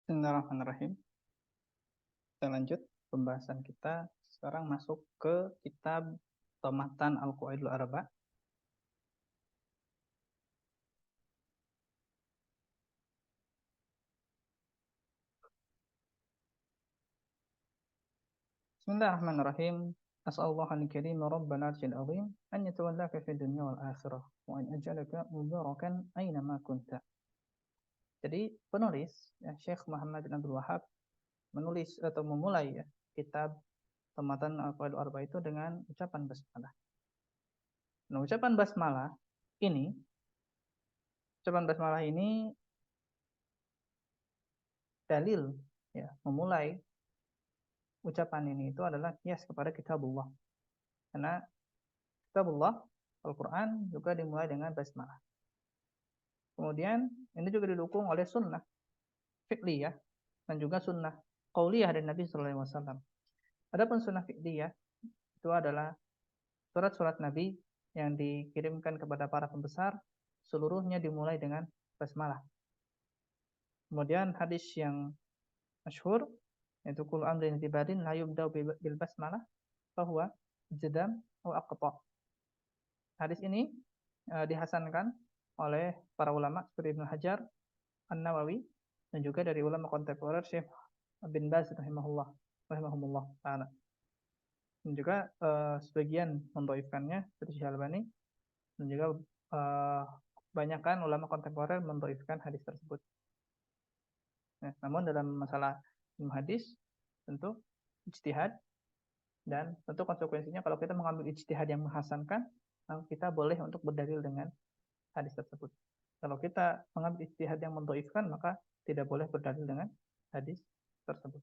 Bismillahirrahmanirrahim. Kita lanjut pembahasan kita. Sekarang masuk ke kitab Matan Al-Qawaidul Arba. Bismillahirrahmanirrahim. As'alullah al-karim Rabbana arjil azim an yatawallaka fi dunya wal akhirah wa an ajalaka mubarakan aina ma kunta. Jadi penulis Syekh Muhammad bin Abdul Wahab menulis atau memulai kitab Matan Al-Qawaidul Arba itu dengan ucapan basmalah. Nah, ini ucapan basmalah ini dalil memulai ucapan ini itu adalah kias kepada kitabullah. Karena kitabullah Al-Quran juga dimulai dengan basmalah. Kemudian ini juga didukung oleh sunnah fi'liyah dan juga sunnah qauliyah dari Nabi sallallahu alaihi wasallam. Adapun sunnah fi'liyah itu adalah surat-surat Nabi yang dikirimkan kepada para pembesar seluruhnya dimulai dengan basmalah. Kemudian hadis yang masyhur yaitu kul amrin tibadin la yubda bil basmalah bahwa jadam atau aqta. Hadis ini dihasankan oleh para ulama seperti Ibnu Hajar, An-Nawawi dan juga dari ulama kontemporer Syekh bin Baz rahimahumullah taala. Dan juga sebagian mendhaifkannya seperti Syekh Albani dan juga banyakkan ulama kontemporer mendhaifkan hadis tersebut. Nah, namun dalam masalah ilmu hadis tentu ijtihad dan tentu konsekuensinya kalau kita mengambil ijtihad yang menghasankan, maka kita boleh untuk berdalil dengan hadis tersebut. Kalau kita mengambil ijtihad yang mendhaifkan, maka tidak boleh berdalil dengan hadis tersebut.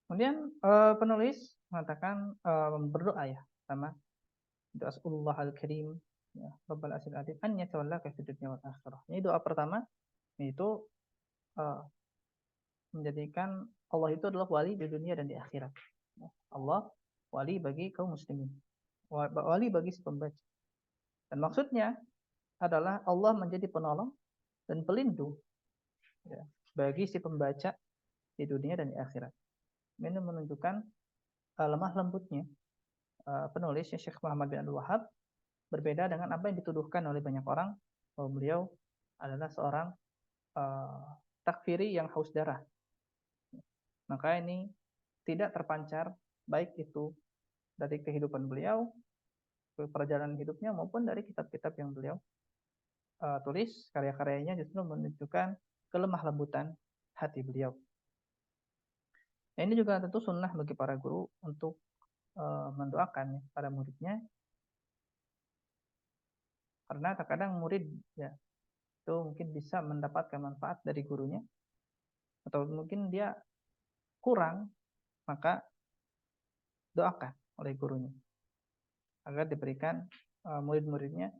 Kemudian penulis mengatakan berdoa sama doa al-karim Rabbal asil adil an yatawallaka fid dunya wal akhirah. Ini doa pertama yaitu menjadikan Allah itu adalah wali di dunia dan di akhirat. Allah wali bagi kaum muslimin, wali bagi si pembaca. Dan maksudnya adalah Allah menjadi penolong dan pelindung bagi si pembaca di dunia dan di akhirat. Ini menunjukkan lemah lembutnya penulis Syekh Muhammad bin Abdul Wahab berbeda dengan apa yang dituduhkan oleh banyak orang bahwa beliau adalah seorang takfiri yang haus darah. Maka ini tidak terpancar baik itu dari kehidupan beliau, perjalanan hidupnya maupun dari kitab-kitab yang beliau tulis, karya-karyanya justru menunjukkan kelemah lembutan hati beliau. Nah, ini juga tentu sunnah bagi para guru untuk mendoakan para muridnya, karena terkadang murid itu mungkin bisa mendapatkan manfaat dari gurunya, atau mungkin dia kurang, maka doakan oleh gurunya agar diberikan murid-muridnya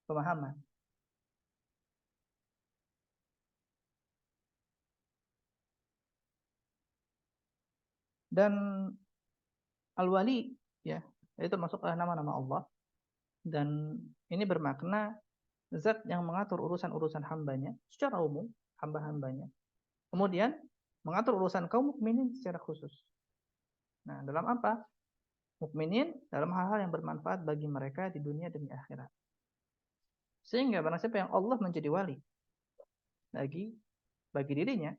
pemahaman. Dan al-wali itu masuk nama-nama Allah, dan ini bermakna zat yang mengatur urusan-urusan hambanya secara umum, hamba-hambanya, kemudian mengatur urusan kaum mukminin secara khusus. Nah, dalam apa? Mukminin dalam hal-hal yang bermanfaat bagi mereka di dunia dan di akhirat. Sehingga barang siapa yang Allah menjadi wali bagi dirinya,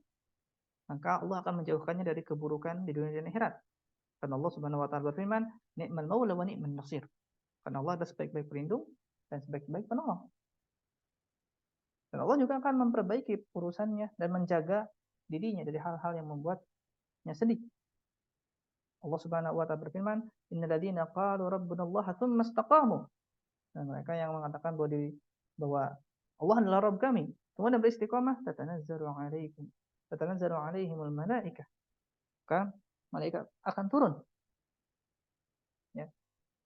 maka Allah akan menjauhkannya dari keburukan di dunia dan akhirat. Karena Allah Subhanahu wa taala berfirman, "Ni'mal maula wa ni'man nasir." Karena Allah adalah sebaik-baik pelindung dan sebaik-baik penolong. Dan Allah juga akan memperbaiki urusannya dan menjaga dirinya dari hal-hal yang membuatnya sedih. Allah Subhanahu wa taala berfirman, "Innal ladzina qalu rabbuna Allah tsumma istaqamu." Dan mereka yang mengatakan bahwa Allah adalah Rabb kami, kemudian beristiqamah, tatanazzalu alaihimul malaikah. Maka malaikat akan turun. Ya.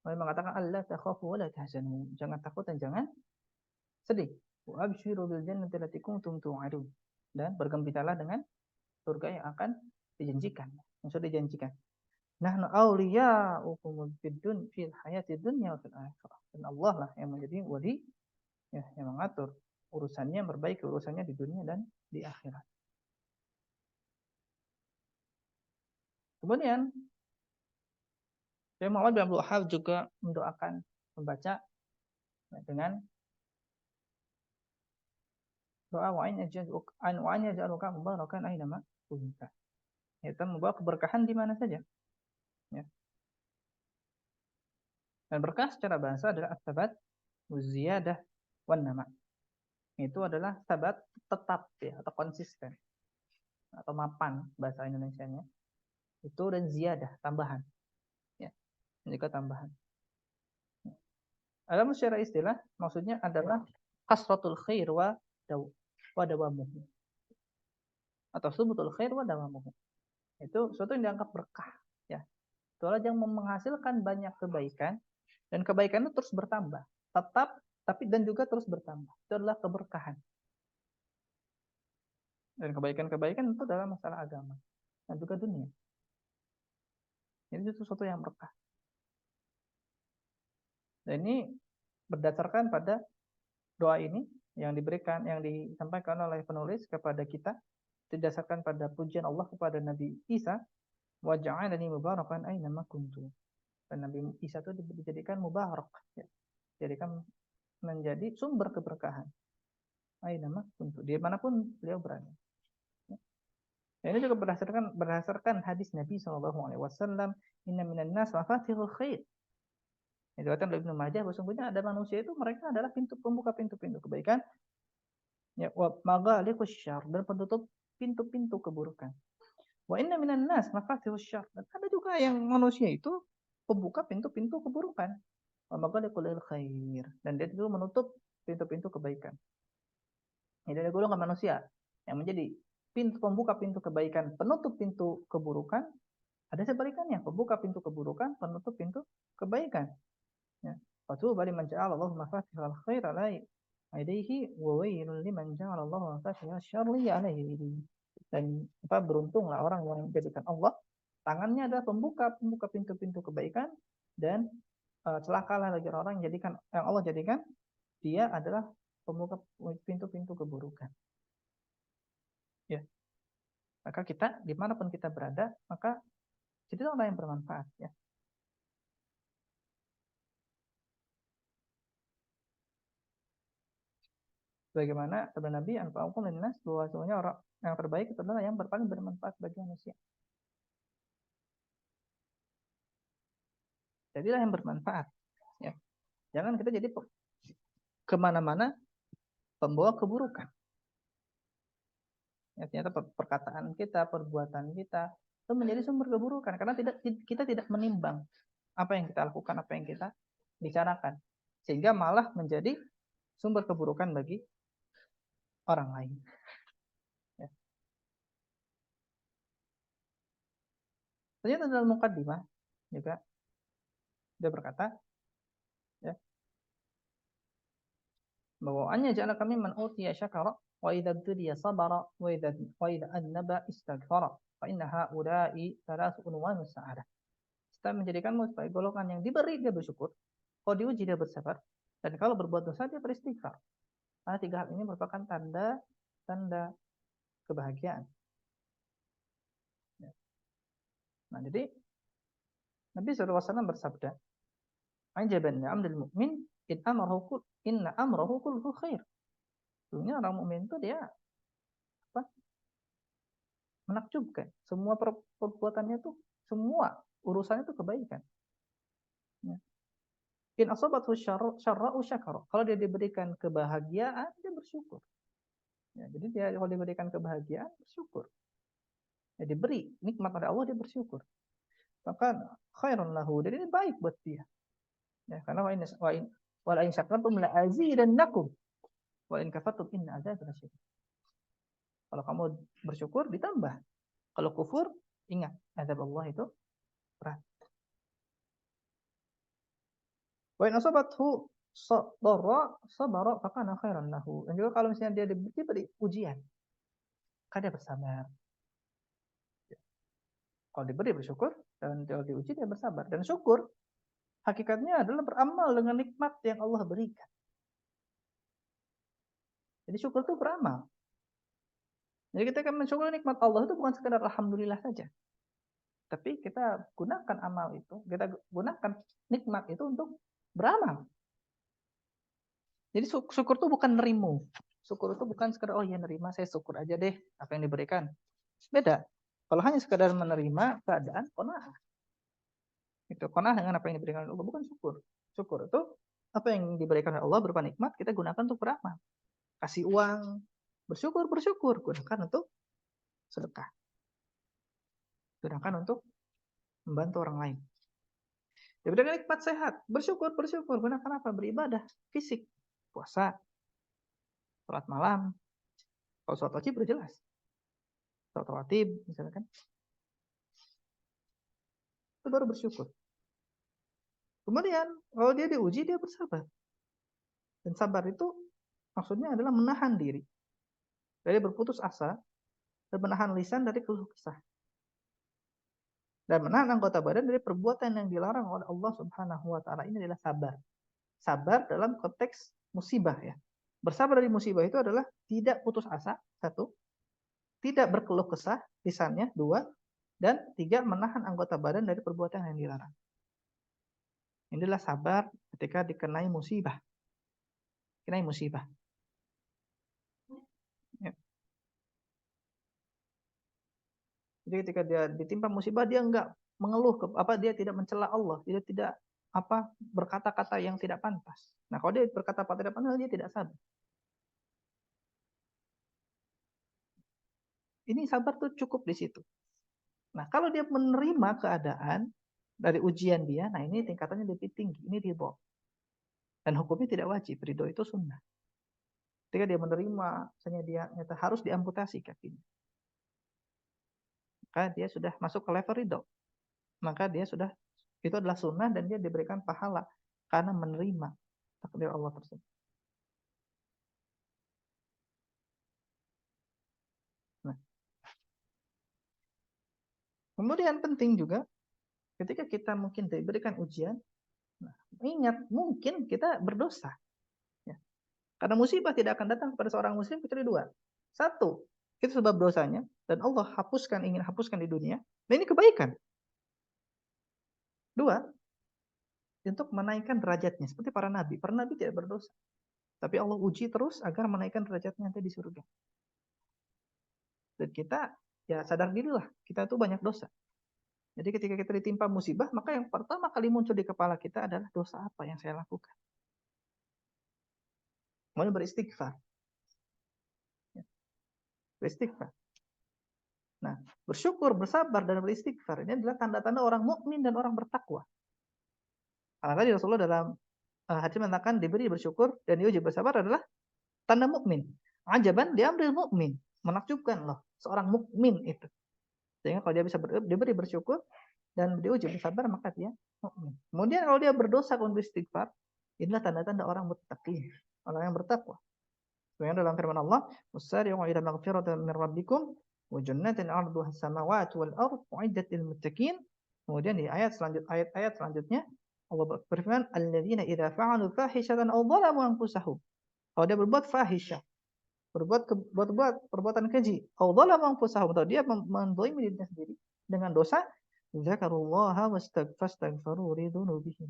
Mereka mengatakan Allah takhafu wa la tahzanu. Jangan takut dan jangan sedih. Wa abshiru bil jannati allati kuntum tu'adun. Dan bergembiralah dengan surga yang akan dijanjikan, yang sudah dijanjikan. Nahnu awliya'ukum fil hayati dunya wa fil akhirah. Dan Allah lah yang menjadi wali yang mengatur urusannya, memperbaiki urusannya di dunia dan di akhirat. Kemudian Syekh Muhammad bin Abdul Wahhab juga mendoakan membaca dengan doa wa in yaj'aluka mubarakan aina ma kunta. Yaitu membawa keberkahan di mana saja. Ya. Dan berkah secara bahasa adalah at-tabat, ziyadah, wan nama. Itu adalah tabat, tetap ya, atau konsisten atau mapan bahasa Indonesianya. Itu dan ziyadah, tambahan. Ya, juga tambahan. Dalam secara istilah maksudnya adalah kasratul khair wa dawamuhu. Atau subutul khair wa dawamuhu. Itu sesuatu yang dianggap berkah, ya. Itu adalah yang menghasilkan banyak kebaikan dan kebaikan itu terus bertambah, tetap tapi dan juga terus bertambah. Itu adalah keberkahan. Dan kebaikan-kebaikan itu dalam masalah agama dan juga dunia. Ini sesuatu yang berkah. Dan ini berdasarkan pada doa ini yang disampaikan oleh penulis kepada kita, didasarkan pada pujian Allah kepada Nabi Isa, wa ja'alani mubarakan aina ma kuntu. Dan Nabi Isa itu dijadikan mubarak, ya. Dijadikan menjadi sumber keberkahan. Aina ma kuntu, dimanapun beliau berada. Ya, ini juga berdasarkan hadis Nabi SAW, inna minan nas mafatihul khair. Itu kata Ibnu Majah, sesungguhnya ada manusia itu mereka adalah pembuka pintu-pintu kebaikan, ya, wa maghaliqus syarr, dan penutup pintu-pintu keburukan. Wa inna minan nas mafatihus syarr, dan ada juga yang manusia itu pembuka pintu-pintu keburukan. Wa maghaliqul khair, dan dia itu menutup pintu-pintu kebaikan. Ini ada golongan manusia yang menjadi pembuka pintu kebaikan, penutup pintu keburukan. Ada sebalikannya, pembuka pintu keburukan, penutup pintu kebaikan. Ya. Fatuba liman ja'ala Allahu mafatihal khair ala yadayhi wa wailun liman ja'ala Allahu mafatihal syarri ala yadayhi. Dan beruntunglah orang yang menjadikan Allah tangannya adalah pembuka pintu-pintu kebaikan, dan celakalah bagi orang yang Allah jadikan dia adalah pembuka pintu-pintu keburukan. Ya. Maka kita dimanapun kita berada, maka jadi orang yang bermanfaat, ya. Bagaimana kata Nabi, anfa'ukum linnas, bahwasanya orang yang terbaik itu adalah yang paling bermanfaat bagi manusia. Jadilah yang bermanfaat, ya. Jangan kita jadi kemana-mana pembawa keburukan. Ya, ternyata perkataan kita, perbuatan kita itu menjadi sumber keburukan karena kita tidak menimbang apa yang kita lakukan, apa yang kita bicarakan, sehingga malah menjadi sumber keburukan bagi orang lain. Ya. Ternyata dalam mukaddimah juga dia berkata, ya, bahwa annya ja'ala kami man utiya syakara wa idza dudiya sabara wa idza annaba istaghfara fa inna haula'i thalathu unwanus sa'adah. Kita menjadikanmu sebagai golongan yang diberi dia bersyukur, kalau diuji dia bersabar, dan kalau berbuat dosa dia beristighfar. Karena tiga hal ini merupakan tanda kebahagiaan. Nah, jadi Nabi SAW bersabda, "Ajaban li'amril mu'min inna amrahu kulluhu khair." Sebenarnya orang mukmin itu dia menakjubkan. Semua perbuatannya itu, semua urusannya itu kebaikan. Ya. In asabathu syarra'u syakara. Kalau dia diberikan kebahagiaan, dia bersyukur. Ya, jadi dia kalau diberikan kebahagiaan, bersyukur. Ya, diberi nikmat oleh Allah, dia bersyukur. Maka khairun lahu, jadi ini baik buat dia. Ya, karena wa in syakartum la azidannakum wa in kafartum inna adzabi lasyadid. Kalau kamu bersyukur ditambah. Kalau kufur, ingat azab Allah itu berat. Wa in asabathu sabara fakana khairan lahu. Dan juga kalau misalnya dia diberi ujian, maka dia bersabar. Kalau diberi bersyukur, dan kalau diuji dia bersabar. Dan syukur hakikatnya adalah beramal dengan nikmat yang Allah berikan. Jadi syukur itu beramal. Jadi kita akan mensyukur nikmat Allah itu bukan sekedar alhamdulillah saja. Tapi kita gunakan amal itu, kita gunakan nikmat itu untuk beramal. Jadi syukur itu bukan nerimu. Syukur itu bukan sekedar, oh ya nerima, saya syukur aja deh apa yang diberikan. Beda. Kalau hanya sekedar menerima keadaan, qanaah. Itu qanaah dengan apa yang diberikan oleh Allah, bukan syukur. Syukur itu apa yang diberikan oleh Allah berupa nikmat, kita gunakan untuk beramal. Kasih uang, bersyukur, gunakan untuk sedekah. Gunakan untuk membantu orang lain. Diberikan nikmat sehat, bersyukur, gunakan apa? Beribadah, fisik, puasa, sholat malam. Kalau sholat wajib udah jelas. Sholat rawatib, misalnya kan. Itu baru bersyukur. Kemudian, kalau dia diuji, dia bersabar. Dan sabar itu maksudnya adalah menahan diri dari berputus asa dan menahan lisan dari keluh kesah. Dan menahan anggota badan dari perbuatan yang dilarang oleh Allah Subhanahu wa taala. Ini adalah sabar. Sabar dalam konteks musibah ya. Bersabar dari musibah itu adalah tidak putus asa, satu, tidak berkeluh kesah, lisannya, dua, dan tiga, menahan anggota badan dari perbuatan yang dilarang. Inilah sabar ketika dikenai musibah. Kenai musibah. Ya. Jadi ketika dia ditimpa musibah, dia enggak mengeluh, dia tidak mencela Allah, dia tidak berkata-kata yang tidak pantas. Nah, kalau dia berkata-kata tidak pantas, dia tidak sabar. Ini sabar tuh cukup di situ. Nah, kalau dia menerima keadaan dari ujian dia, nah ini tingkatannya lebih tinggi, ini ridho. Dan hukumnya tidak wajib, ridho itu sunnah. Ketika dia menerima, misalnya dia harus diamputasi kakinya, maka dia sudah masuk ke level ridho. Maka dia sudah, itu adalah sunnah dan dia diberikan pahala karena menerima takdir Allah tersebut. Nah, kemudian penting juga ketika kita mungkin diberikan ujian, nah, ingat mungkin kita berdosa. Ya. Karena musibah tidak akan datang kepada seorang muslim kecuali dua. Satu, itu sebab dosanya dan Allah ingin hapuskan di dunia. Dan ini kebaikan. Dua, untuk menaikkan derajatnya seperti para nabi. Para nabi tidak berdosa. Tapi Allah uji terus agar menaikkan derajatnya nanti di surga. Dan kita ya sadar dirilah, kita tuh banyak dosa. Jadi ketika kita ditimpa musibah, maka yang pertama kali muncul di kepala kita adalah dosa apa yang saya lakukan. Kemudian beristighfar. Ya, beristighfar. Nah, bersyukur, bersabar, dan beristighfar ini adalah tanda-tanda orang mukmin dan orang bertakwa. Karena tadi Rasulullah dalam hadis mengatakan diberi bersyukur dan diuji bersabar adalah tanda mukmin. Ajaban diambil mukmin, menakjubkan loh seorang mukmin itu. Sehingga kalau dia bisa diberi bersyukur dan diuji bersabar maka dia mukmin. Kemudian kalau dia berdosa kemudian beristighfar, inilah tanda-tanda orang muttaqin, orang yang bertakwa. Sebenarnya dalam firman Allah, "Wasari'u ila maghfiratin min rabbikum wa jannatin 'arduha as-samawati wal ardh u'iddat lil muttaqin." Kemudian di ayat selanjutnya Allah berfirman, "Alladzina idza fa'alu fahishatan aw dhalamu anfusahum." Kalau dia berbuat fahisyah, berbuat perbuatan keji, aw dhalamu anfusahum, atau dia menzalimi dirinya sendiri dengan dosa, zakarullaha wastaghfaru li dzunubihim.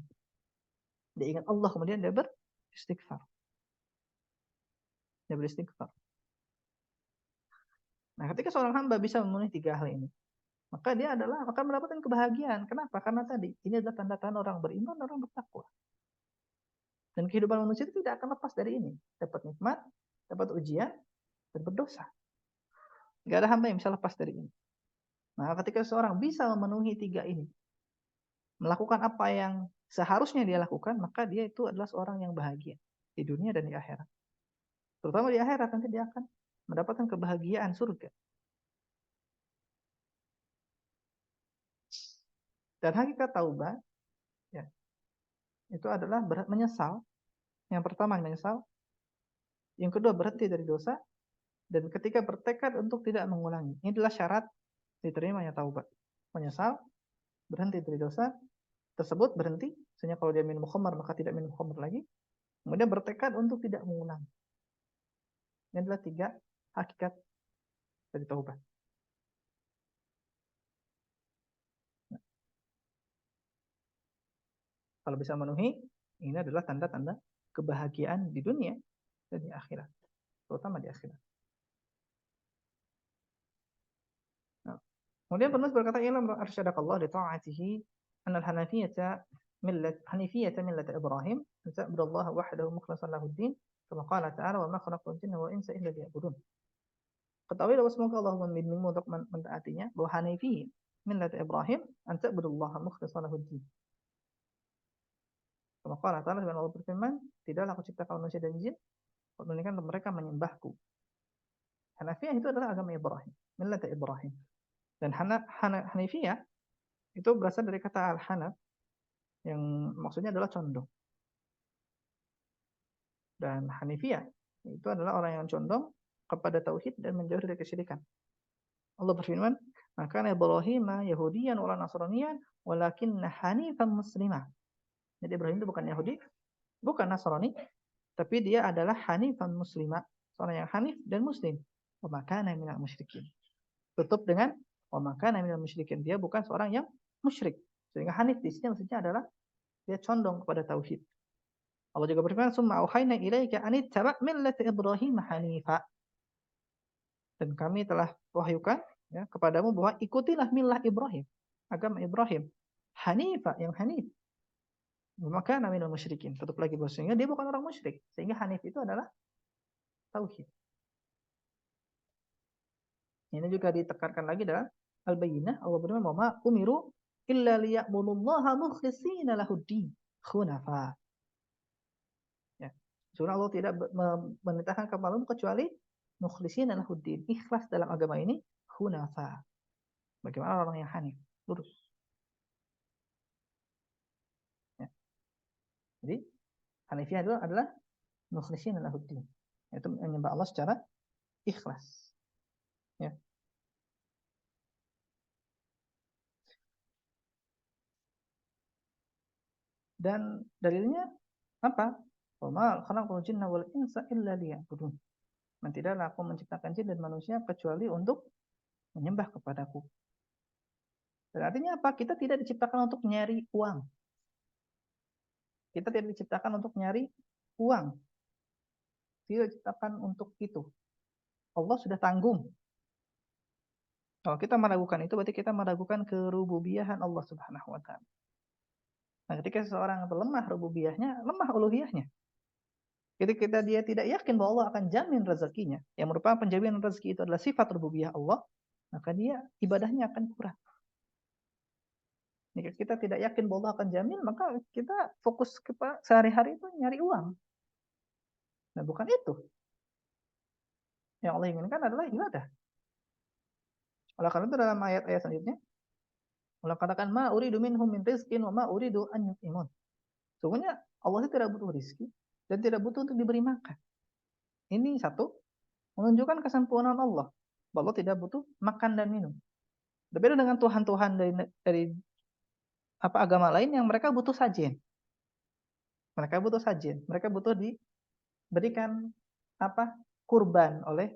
Dia ingat Allah kemudian dia beristighfar. Nah, ketika seorang hamba bisa memenuhi tiga hal ini, maka dia akan mendapatkan kebahagiaan. Kenapa? Karena tadi ini adalah tanda-tanda orang beriman dan orang bertakwa. Dan kehidupan manusia itu tidak akan lepas dari ini. Dapat nikmat, dapat ujian, dan berdosa. Gak ada hamba yang bisa lepas dari ini. Nah, ketika seorang bisa memenuhi tiga ini, melakukan apa yang seharusnya dia lakukan, maka dia itu adalah seorang yang bahagia di dunia dan di akhirat. Terutama di akhirat nanti dia akan mendapatkan kebahagiaan surga. Dan hakikat taubat ya, itu adalah menyesal. Yang pertama menyesal, yang kedua berhenti dari dosa, dan ketika bertekad untuk tidak mengulangi. Ini adalah syarat diterimanya taubat. Menyesal, berhenti dari dosa tersebut, berhenti. Misalnya kalau dia minum khamar maka tidak minum khamar lagi. Kemudian bertekad untuk tidak mengulangi. Ini adalah 3 hakikat dari taubat. Nah, kalau bisa memenuhi, ini adalah tanda-tanda kebahagiaan di dunia dan di akhirat, terutama di akhirat. Nah, kemudian penulis berkata, "Ilam arsyadakallah li ta'atihi anna al-hanafiyyata millat Ibrahim, an ta'budallaha wahdahu mukhlishan lahud-din, kama qala ta'ala wa ma khalaqtul jinna wal insa illa liya'budun." Ketahui bahwa semoga Allah membimbingmu untuk mentaatinya, bahwa Hanafi millat Ibrahim an ta'budallaha mukhlishan lahud-din. Kama qala ta'ala, Allah berfirman, tidaklah aku ciptakan manusia dan jin melainkan mereka menyembahku. Hanafiyah itu adalah agama Ibrahim, millat Ibrahim. Dan Hanafiyah itu berasal dari kata al-hanaf yang maksudnya adalah condong. Dan Hanifiyah itu adalah orang yang condong kepada tauhid dan menjauh dari kesyirikan. Allah berfirman, "Maka Ibrahim Yahudiyan wala Nasraniyan, walakinna hanifan muslimah." Jadi Ibrahim itu bukan Yahudi, bukan Nasrani, tapi dia adalah hanifan muslimah, seorang yang hanif dan muslim. Wa ma kana minal musyrikin. Tutup dengan wa ma kana minal musyrikin. Dia bukan seorang yang musyrik. Sehingga hanif di sini maksudnya adalah dia condong kepada tauhid. Allah juga berfirman, "Summa auhayna ilaika an ittaba' millata Ibrahim hanifa." Dan kami telah wahyukan ya kepadamu bahwa ikutilah milah Ibrahim, agama Ibrahim. Hanifa, yang hanif. Maka minal musyrikin. Tutup lagi bahwasanya dia bukan orang musyrik. Sehingga hanif itu adalah tauhid. Ini juga ditekankan lagi dalam Al-Bayyinah. Allah berfirman, "Wa ma umiru illa liya'budullaha mukhlishina lahuddin hunafa." Ya. Surah Allah tidak memerintahkan kepadamu kecuali mukhlishina lahuddin, ikhlas dalam agama ini, hunafa. Bagaimana orang yang hanif, lurus. Ya. Jadi Hanifiyah itu adalah mukhlishina lahuddin, yaitu menyembah Allah secara ikhlas. Ya. Dan dalilnya apa? Wa ma khalaqul jinna wal insa illa liya'budun. Dan tidaklah aku menciptakan jin dan manusia kecuali untuk menyembah kepadaku. Dan artinya apa? Kita tidak diciptakan untuk nyari uang. Kita tidak diciptakan untuk nyari uang. Tidak diciptakan untuk itu. Allah sudah tanggung. Kalau kita meragukan itu, berarti kita meragukan kerububiyahan Allah Subhanahu wa Ta'ala. Nah, ketika seseorang lemah rububiyahnya, lemah uluhiyahnya. Ketika dia tidak yakin bahwa Allah akan jamin rezekinya, yang merupakan penjaminan rezeki itu adalah sifat rububiyah Allah, maka dia ibadahnya akan kurang. Jika kita tidak yakin bahwa Allah akan jamin, maka kita fokus sehari-hari itu nyari uang. Nah, bukan itu. Yang Allah inginkan adalah ibadah. Oleh karena itu dalam ayat-ayat selanjutnya, Allah katakan, "Ma uridu minhum min rizqin wa ma uridu an yut'imun." Sungguhnya Allah itu tidak butuh rezeki dan tidak butuh untuk diberi makan. Ini satu, menunjukkan kesempurnaan Allah. Bahwa Allah tidak butuh makan dan minum. Berbeda dengan Tuhan-Tuhan dari agama lain yang mereka butuh sajian. Mereka butuh sajian. Mereka butuh diberikan kurban oleh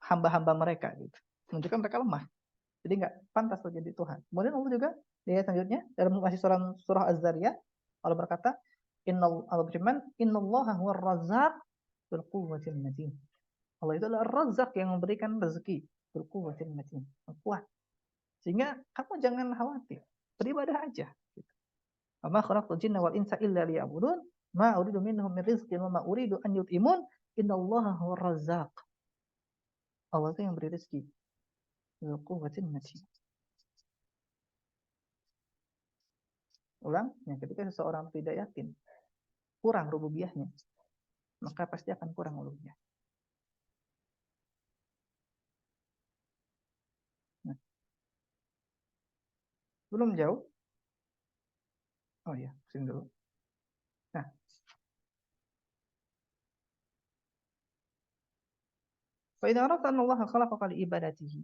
hamba-hamba mereka gitu. Menunjukkan mereka lemah. Jadi nggak pantas untuk jadi Tuhan. Kemudian Allah juga di ayat selanjutnya dalam masih surah Az-Zariyat, Allah berkata, Allah berfirman, "Innallaha huwar razzaq dzul quwwatil matin." Allah itu adalah Razzaq yang memberikan rezeki, dzul quwwatil matin, kuat. Sehingga kamu jangan khawatir, beribadah aja. Wa ma khalaqtul jinna wal insa illa liya'budun, ma uridu minhum min rizqin wa ma uridu an yut'imun, innallaha huwar razzaq. Allah itu yang beri rezeki. Dzul quwwatil matin. Ulang, yang ketika seseorang tidak yakin kurang rububiyahnya, maka pasti akan kurang uluhiyah. Nah, belum jauh. Oh iya, sini dulu. Nah, fa idza arafta anna Allah khalaqaka li ibadatihi.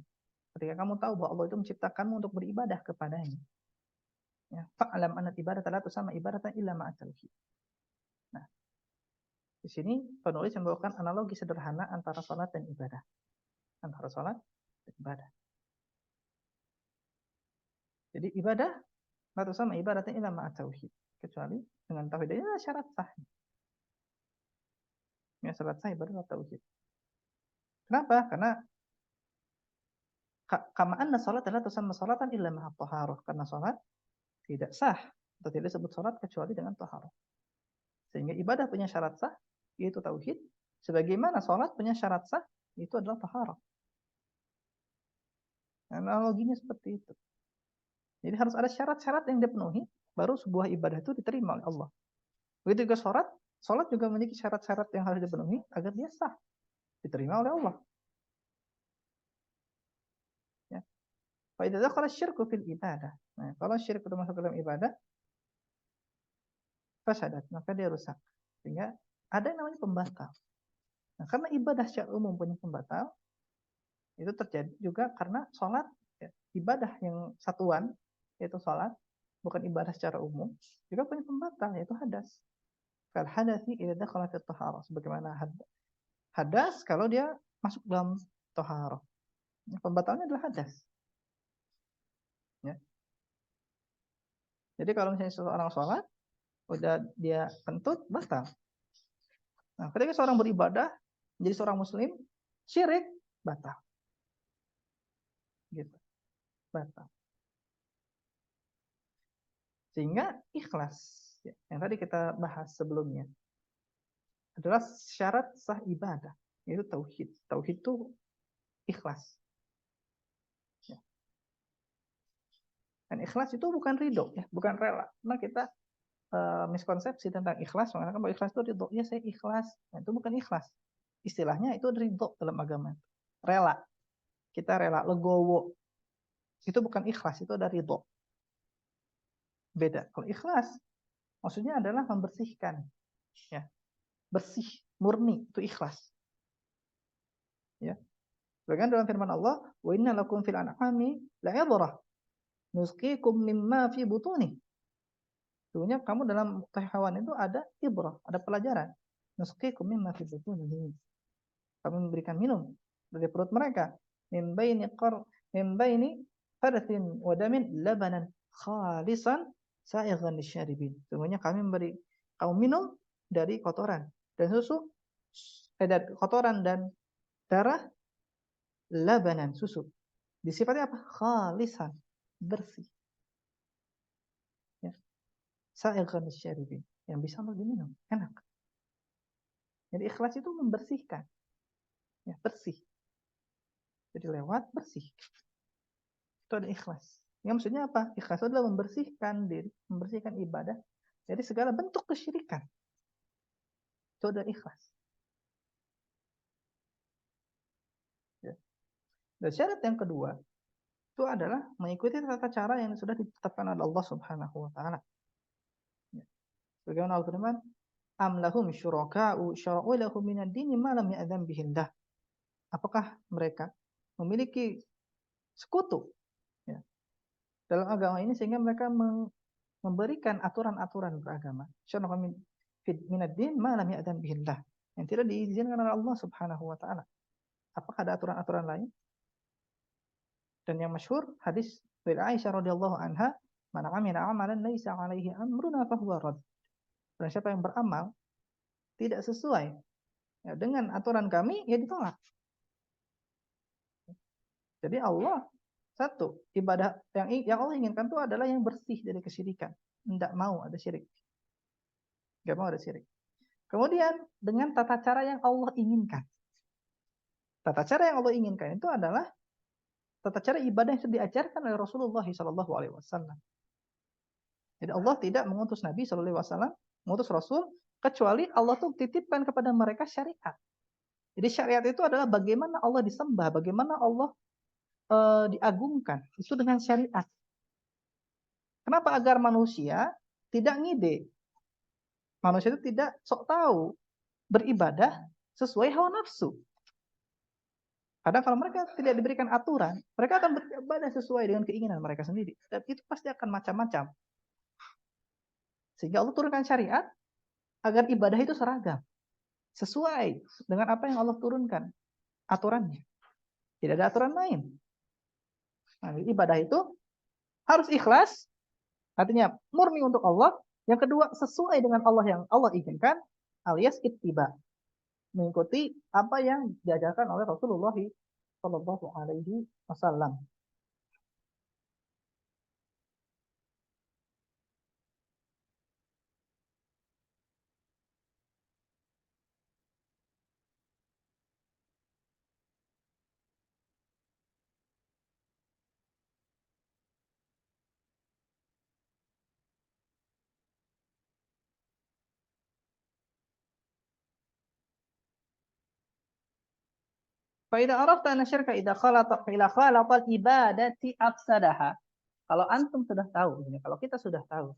Ketika kamu tahu bahwa Allah itu menciptakanmu untuk beribadah kepadanya. Ya, fa'lam anna ibadata la tusamma ibadatan illa ma'a tauhid. Nah, Di sini penulis membawakan analogi sederhana antara sholat dan ibadah. Antara sholat dan ibadah. Jadi ibadah atau sama ibadatnya ila ma'a tauhid. Kecuali dengan tauhid. Ini adalah syarat sah. Ya, syarat sah ibadah tauhid. Kenapa? Karena kama anna salat adalah tusamma salatan illa ma'a taharah. Karena salat tidak sah atau tidak disebut salat kecuali dengan taharah. Sehingga ibadah punya syarat sah yaitu tauhid, sebagaimana salat punya syarat sah itu adalah taharah. Analoginya seperti itu. Jadi harus ada syarat-syarat yang dipenuhi baru sebuah ibadah itu diterima oleh Allah. Begitu juga salat, salat juga memiliki syarat-syarat yang harus dipenuhi agar dia sah, diterima oleh Allah. Ya. Fa idza dzakara syirku fil ibadah. Nah, kalau syirik itu masuk dalam ibadah, fasadat, maka dia rusak. Sehingga ada yang namanya pembatal. Nah, karena ibadah secara umum punya pembatal, itu terjadi juga karena sholat, ya, ibadah yang satuan, yaitu sholat, bukan ibadah secara umum, juga punya pembatal, yaitu hadas. Kal hadasi idza dakhala fi taharah, sebagaimana hadas kalau dia masuk dalam taharah. Pembatalnya adalah hadas. Ya. Jadi kalau misalnya seseorang sholat, udah dia kentut, batal. Nah, ketika seorang beribadah, menjadi seorang muslim, syirik, batal. Gitu. Batal. Sehingga ikhlas, ya, yang tadi kita bahas sebelumnya, adalah syarat sah ibadah, yaitu tauhid. Tauhid itu ikhlas. Ya. Dan ikhlas itu bukan ridho, ya, bukan rela. Nah, kita miskonsepsi tentang ikhlas, mengatakan bahwa ikhlas itu ridho. Ya, saya ikhlas. Nah, itu bukan ikhlas. Istilahnya itu ridho dalam agama. Rela. Kita rela, legowo. Itu bukan ikhlas, itu ada ridho. Beda. Kalau ikhlas, maksudnya adalah membersihkan. Ya. Bersih, murni, itu ikhlas. Ya. Bahkan dalam firman Allah, wa inna lakum fil an'ami la'ibrah nusqikum mimma fi butuni. Sebenarnya kamu dalam hewan itu ada ibrah, ada pelajaran. Nusqikum mimma fi butuni. Kami memberikan minum dari perut mereka. Min baini farathin wa damin labanan khalisan sa'igan lisyaribin. Sebenarnya kami memberi kamu minum dari kotoran dan susu, dari kotoran dan darah, labanan, susu. Disifatnya apa? Khalisan, bersih. Ya. Sa'igan lisyaribin, yang bisa untuk diminum, enak. Jadi ikhlas itu membersihkan. Ya, bersih. Jadi lewat bersih. Itu ada ikhlas. Yang maksudnya apa? Ikhlas itu adalah membersihkan diri, membersihkan ibadah dari segala bentuk kesyirikan. Itu ada ikhlas. Ya. Dan syarat yang kedua itu adalah mengikuti tata cara yang sudah ditetapkan oleh Allah Subhanahu wa taala. Ya. Bagaimana Allah firman, am lahum syuraka'u syara'u lahum minad dini ma lam ya'dzan bihillah. Apakah mereka memiliki sekutu, ya, dalam agama ini sehingga mereka memberikan aturan-aturan beragama. Syara'u minad din ma lam ya'dzan bihillah, yang tidak diizinkan oleh Allah Subhanahu wa taala. Apakah ada aturan-aturan lain? Dan yang masyhur hadis dari Aisyah radhiyallahu anha, "Man 'amila 'amalan laisa 'alaihi amruna fahuwa rad." Dan siapa yang beramal tidak sesuai, ya, dengan aturan kami, ya ditolak. Jadi Allah satu, ibadah yang Allah inginkan itu adalah yang bersih dari kesyirikan. Tidak mau ada syirik. Tidak mau ada syirik. Kemudian dengan tata cara yang Allah inginkan. Tata cara yang Allah inginkan itu adalah tata cara ibadah yang sudah diajarkan oleh Rasulullah SAW. Jadi Allah tidak mengutus Nabi SAW, mengutus Rasul, kecuali Allah tuh titipkan kepada mereka syariat. Jadi syariat itu adalah bagaimana Allah disembah, bagaimana Allah diagungkan. Itu dengan syariat. Kenapa? Agar manusia tidak ngide. Manusia itu tidak sok tahu beribadah sesuai hawa nafsu. Kadang kalau mereka tidak diberikan aturan, mereka akan beribadah sesuai dengan keinginan mereka sendiri. Dan itu pasti akan macam-macam. Sehingga Allah turunkan syariat agar ibadah itu seragam. sesuai dengan apa yang Allah turunkan aturannya. Tidak ada aturan lain. Nah, ibadah itu harus ikhlas, artinya murni untuk Allah. Yang kedua, sesuai dengan Allah yang Allah izinkan, alias ittiba, mengikuti apa yang diajarkan oleh Rasulullah Shallallahu Alaihi Wasallam. Faidah arafta anna syirka idza khalata ibadati afsadaha. Kalau antum sudah tahu, kalau kita sudah tahu,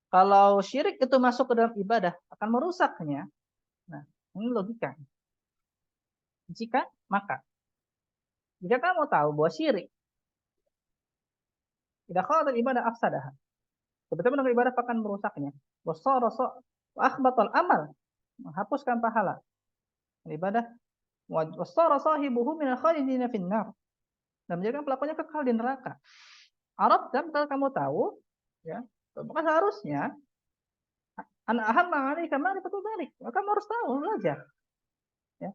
kalau syirik itu masuk ke dalam ibadah akan merusaknya. Nah, ini logika. Jika kamu tahu bahwa syirik idza khalata ibadah afsadaha, betul-betul ibadah akan merusaknya. Wasara wa akhbatal amal, menghapuskan pahala ibadah. Wasara sahibuhu minal khalidina finnar, dan menjadikan pelakunya kekal di neraka. Arab dan kalau kamu tahu, ya, maka harusnya anak aham ma'ani kamari betul balik. Kamu harus tahu, belajar. Ya,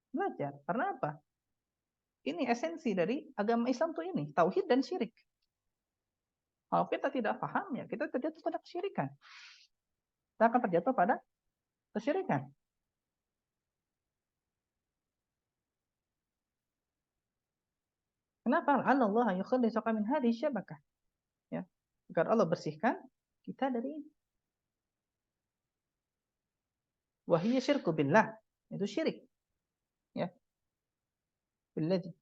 belajar. Karena apa? Ini esensi dari agama Islam tuh ini, tauhid dan syirik. Kalau kita tidak paham, ya kita terjatuh pada kesyirikan. Kita akan terjatuh pada kesyirikan. Kenapa? Allah yukhallisuka min hadhihi syabakah. Ya, agar Allah bersihkan kita dari ini. Wahiyya syirku billah, itu syirik. Ya. Billadzi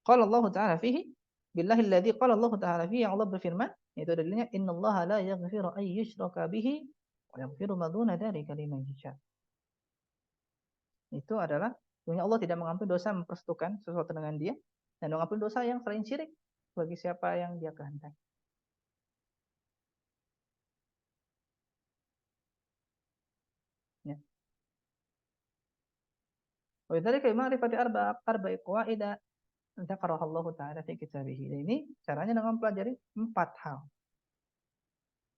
qala Allah Ta'ala fihi, billahi alladzi qala Allah Ta'ala fihi, yang Allah berfirman, itu dalilnya innallaha la yaghfiru ay yushraka bihi wa yaghfiru ma duna dzalika liman yasha. Itu adalah punya Allah tidak mengampuni dosa mempersekutukan sesuatu dengan Dia, dan mengampuni dosa yang selain syirik bagi siapa yang Dia kehendaki. Ya. Wa dzalika ma'rifati arba'i qawaida dzakaraha Allah Ta'ala fi kitabih. Ini caranya dengan mempelajari 4 hal.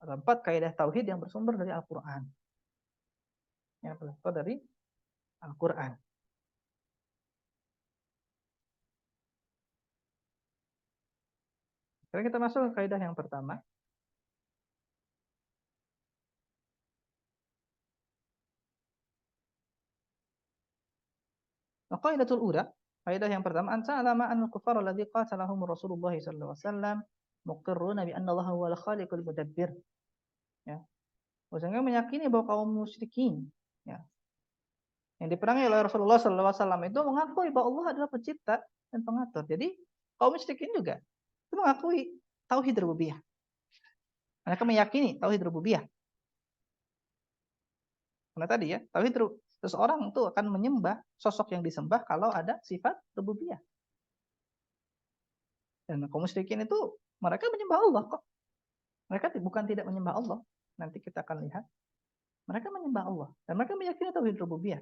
Ada 4 kaidah tauhid yang bersumber dari Al-Qur'an. Yang bersumber dari Al-Qur'an. Sekarang kita masuk ke kaidah yang pertama. Qaidatul ula, kaidah yang pertama, anta alama anil kufar alladzi qatalahum Rasulullah sallallahu alaihi wasallam muqirruna bi anna Allah huwal khaliqul mudabbir. Ya. Maksudnya meyakini bahwa kaum musyrikin, ya, yang diperangi oleh Rasulullah sallallahu alaihi wasallam itu mengakui bahwa Allah adalah pencipta dan pengatur. Jadi kaum musyrikin juga itu mengakui tauhid rububiyah. Mereka meyakini tauhid rububiyah. Karena tadi ya, tauhid seseorang itu akan menyembah sosok yang disembah kalau ada sifat rububiyah. Dan kaum musyrikin itu mereka menyembah Allah kok. Mereka bukan tidak menyembah Allah. Nanti kita akan lihat. Mereka menyembah Allah dan mereka meyakini tauhid rububiyah.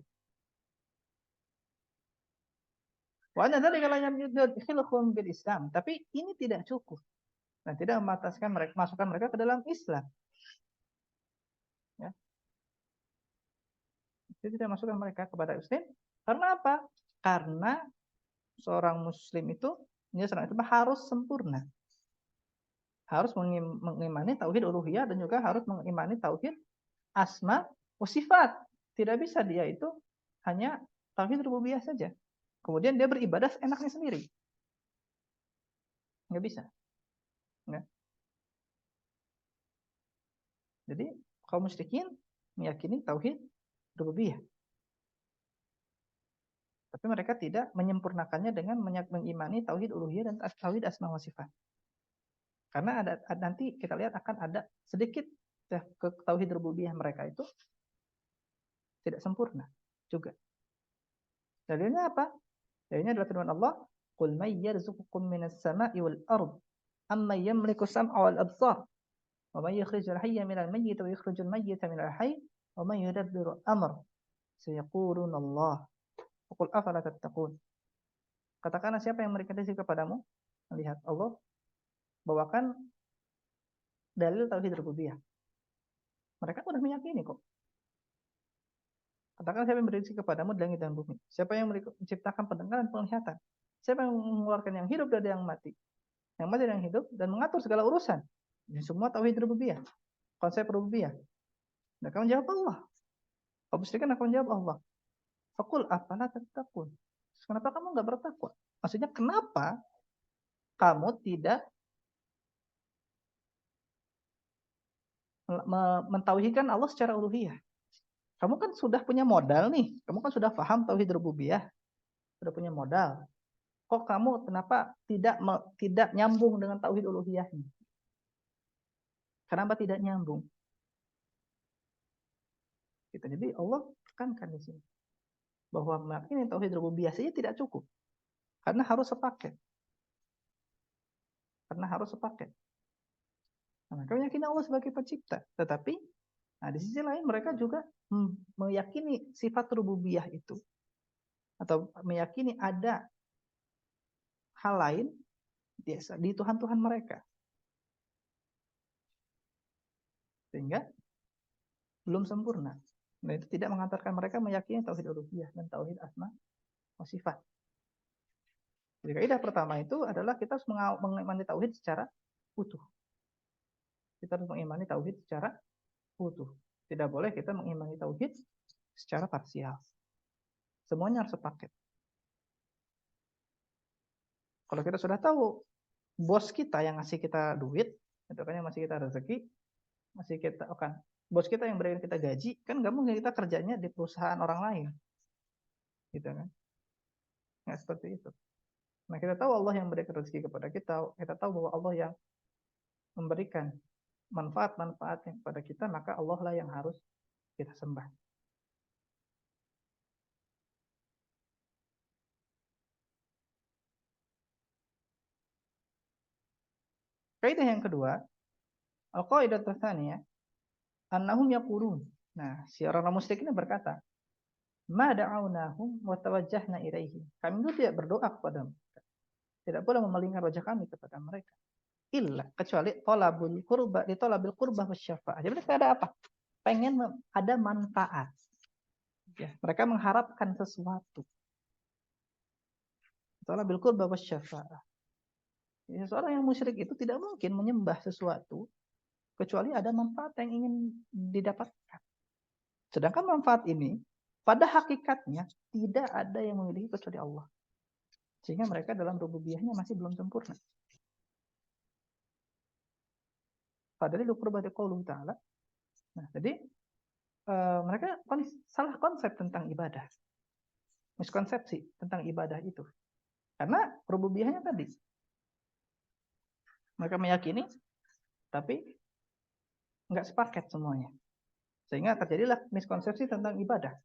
Wa anna dzalika la yadkhuluhum bil Islam. Tapi ini tidak cukup. Dan tidak masukkan mereka ke dalam Islam. Ya. Itu tidak masukkan mereka kepada Islam. Karena apa? Karena seorang muslim itu, seorang itu harus sempurna. Harus mengimani tauhid uluhiyah dan juga harus mengimani tauhid asma wa sifat. Tidak bisa dia itu hanya tauhid rububiyah saja. Kemudian dia beribadah enaknya sendiri. Nggak bisa. Ya. Jadi kaum musyrikin meyakini tauhid rububiyah. Tapi mereka tidak menyempurnakannya dengan mengimani tauhid uluhiyah dan tauhid asma wa sifat. Karena nanti kita lihat akan ada sedikit ke tauhid rububiyah mereka itu tidak sempurna juga. Dalilnya apa? Dalilnya adalah firman Allah, "Qul may yarzuqukum minas sama'i wal ard, amma yamliku sam'a wal absar, wa may yukhrijul hayya minal mayyit wa yukhrijul mayyita minal hayy, Wa may yudabbiru amr sayaquluna Allah. Qul afala tattaqun. Katakanlah siapa yang memberikan rezeki kepadamu? Melihat Allah bawakan dalil tauhid rububiyah. Mereka sudah meyakini kok. Katakan siapa yang beri rezeki kepadamu di langit dan bumi? Siapa yang menciptakan pendengaran dan penglihatan? Siapa yang mengeluarkan yang hidup dari yang mati? Yang mati dan yang hidup dan mengatur segala urusan. Ini semua tauhid rububiyah. Konsep rububiyah. Mereka menjawab Allah. Kaum musyrikin akan menjawab Allah. Faqul afala tattaqun. Kenapa kamu enggak bertakwa? Maksudnya kenapa kamu tidak mentauhidkan Allah secara uluhiyah? Kamu kan sudah punya modal nih. Kamu kan sudah paham tauhid rububiyah. Sudah punya modal. Kok kamu kenapa tidak nyambung dengan tauhid uluhiyahnya? Kenapa tidak nyambung? Gitu. Jadi Allah tekankan di sini bahwa meyakini tauhid rububiyah saja tidak cukup. Karena harus sepaket. Nah, mereka meyakini Allah sebagai pencipta. Tetapi di sisi lain mereka juga meyakini sifat rububiyah itu. Atau meyakini ada hal lain di Tuhan-Tuhan mereka. Sehingga belum sempurna. Nah, itu tidak mengantarkan mereka meyakini tauhid uluhiyah dan tauhid asma wa sifat. Jadi kaidah pertama itu adalah kita harus mengimani tauhid secara utuh. Kita harus mengimani tauhid secara utuh. Tidak boleh kita mengimani tauhid secara parsial. Semuanya harus sepaket. Kalau kita sudah tahu bos kita yang ngasih kita duit, itu kan yang ngasih kita rezeki, ngasih kita bos kita yang berikan kita gaji, kan nggak mungkin kita kerjanya di perusahaan orang lain, gitu kan? Nggak seperti itu. Nah, kita tahu Allah yang memberikan rezeki kepada kita, kita tahu bahwa Allah yang memberikan manfaat-manfaat kepada kita, maka Allah lah yang harus kita sembah. Kaidah yang kedua, al-qaidah tsaniyah, annahum yaqulun. Nah, si orang musyrik ini berkata, "Ma da'awnahum wa tawajjahna ilaihi." Kami itu tidak berdoa kepada mereka. Tidak boleh memalingkan wajah kami kepada mereka. Illa kecuali talabul qurba, di talabil qurbah wasyafa'ah. Jadi mereka ada apa? Pengen ada manfaat. Ya, mereka mengharapkan sesuatu. Talabil qurbah wasyafa'ah. Ya, seorang yang musyrik itu tidak mungkin menyembah sesuatu kecuali ada manfaat yang ingin didapatkan. Sedangkan manfaat ini pada hakikatnya tidak ada yang memiliki kecuali Allah. Sehingga mereka dalam rububiyahnya masih belum sempurna. Padahal lukurbati qauluhu ta'ala. Nah, jadi mereka salah konsep tentang ibadah. Miskonsepsi tentang ibadah itu. Karena rububiyahnya tadi. Mereka meyakini, tapi nggak sepaket semuanya. Sehingga terjadilah miskonsepsi tentang ibadah.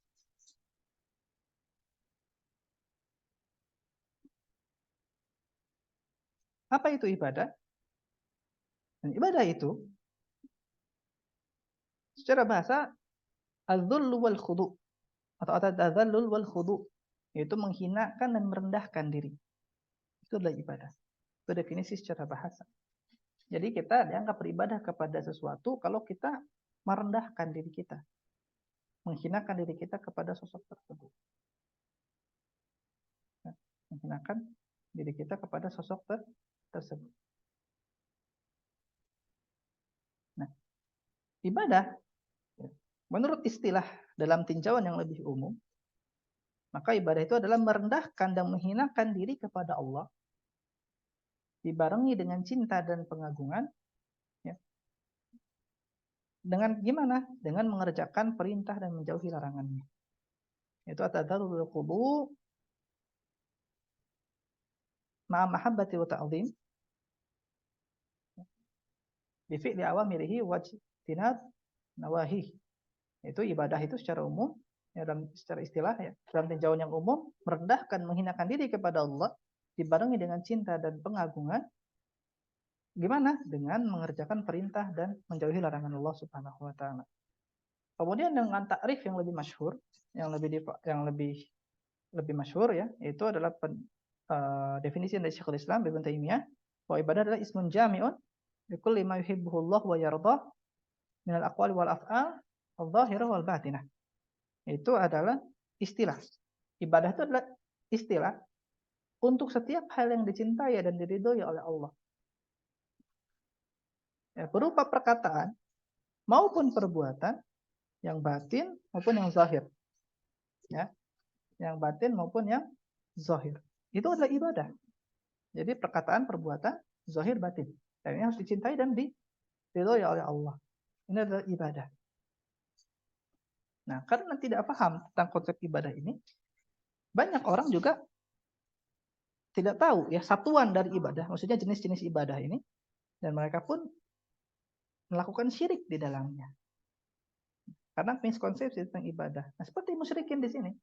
Apa itu ibadah? Dan ibadah itu secara bahasa az-zullu wal khudu' atau at-tadzallul wal khudu', yaitu menghinakan dan merendahkan diri. Itu adalah ibadah. Itu definisi secara bahasa. Jadi kita dianggap beribadah kepada sesuatu kalau kita merendahkan diri kita. Menghinakan diri kita kepada sosok tersebut. Menghinakan diri kita kepada sosok tersebut. Nah, ibadah menurut istilah dalam tinjauan yang lebih umum, maka ibadah itu adalah merendahkan dan menghinakan diri kepada Allah dibarengi dengan cinta dan pengagungan, ya. Dengan gimana? Dengan mengerjakan perintah dan menjauhi larangannya. Itu at-tadzallul khudu' ma'a mahabbati wa ta'zim bi fi'li awamirihi wa tinab nawahi. Itu ibadah itu secara umum, ya, dalam secara istilah, ya, dalam tinjauan yang umum, merendahkan, menghinakan diri kepada Allah dibarengi dengan cinta dan pengagungan. Gimana? Dengan mengerjakan perintah dan menjauhi larangan Allah Subhanahu wa taala. Kemudian dengan takrif yang lebih masyhur, yang lebih masyhur ya, itu adalah definisi dari Syekhul Islam Ibnu Taimiyah bahwa ibadah adalah ismun jami'un likulli ma yuhibbuhu Allah wa yardah minal aqwali wal af'al adh-dhahirah wal batinah. Itu adalah istilah. Ibadah itu adalah istilah untuk setiap hal yang dicintai dan diridhoi oleh Allah. Ya, berupa perkataan maupun perbuatan yang batin maupun yang zahir. Ya, yang batin maupun yang zahir. Itu adalah ibadah. Jadi perkataan, perbuatan, zahir, batin. Dan ini harus dicintai dan diridhoi oleh Allah. Ini adalah ibadah. Nah, karena tidak paham tentang konsep ibadah ini, banyak orang juga tidak tahu ya satuan dari ibadah, maksudnya jenis-jenis ibadah ini, dan mereka pun melakukan syirik di dalamnya. Karena miskonsepsi tentang ibadah. Nah, seperti musyrikin di sini.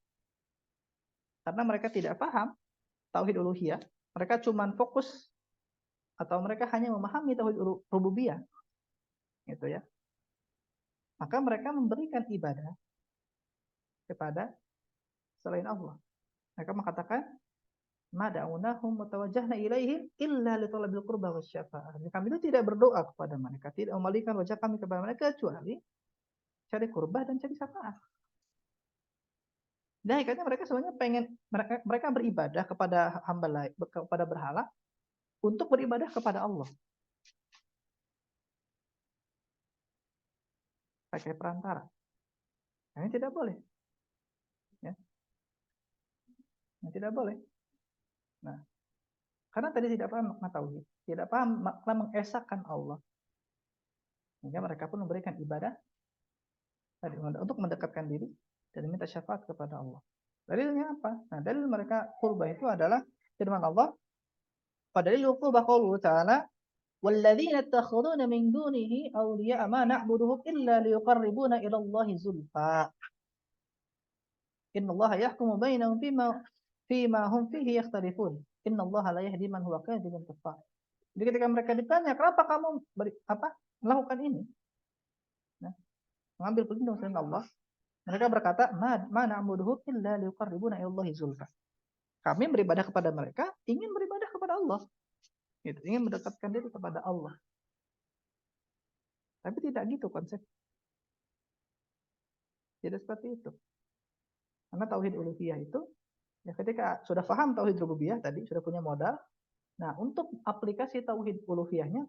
Karena mereka tidak paham tauhid uluhiyah, mereka cuma fokus atau mereka hanya memahami tauhid rububiyah. Gitu ya. Maka mereka memberikan ibadah kepada selain Allah. Mereka mengatakan ma da'unahum mutawajjahna ilaihim illa li talabil qurba wasyafa'ah. Kami itu tidak berdoa kepada mereka, tidak memalingkan wajah kami kepada mereka kecuali cari kurba dan cari syafaat. Dan akhirnya mereka sebenarnya pengen mereka beribadah kepada hamba lain, kepada berhala untuk beribadah kepada Allah. Pakai perantara. Nah, ini tidak boleh. Ya. Ini tidak boleh. Nah, karena tadi tidak paham makna tauhid, tidak paham makna mengesahkan Allah. Sehingga mereka pun memberikan ibadah tadi untuk mendekatkan diri dan minta syafaat kepada Allah. Dalilnya apa? Nah, dalil mereka kurban itu adalah firman Allah. Padahal qurba qaulu ta'ala walladzina takhuduna min dunihi awliya ma na'buduhum illa liyuqarribuna ila Allahi zulfa. Innallaha yahkumu bainahum fima hum fihi yakhtalifun. Innallaha la yahdi man huwa kadzibun kafar. Jadi ketika mereka ditanya, "Kenapa kamu melakukan ini?" Nah, mengambil pelindung selain Allah, mereka berkata, "Ma na'buduhum illa liyuqarribuna ila Allahi zulfa." Kami beribadah kepada mereka, ingin beribadah kepada Allah. Gitu, ingin mendekatkan diri kepada Allah. Tapi tidak gitu konsep. Tidak seperti itu. Karena tauhid uluhiyah itu, ya ketika sudah paham tauhid rububiyah tadi, sudah punya modal, nah untuk aplikasi tauhid uluhiyahnya,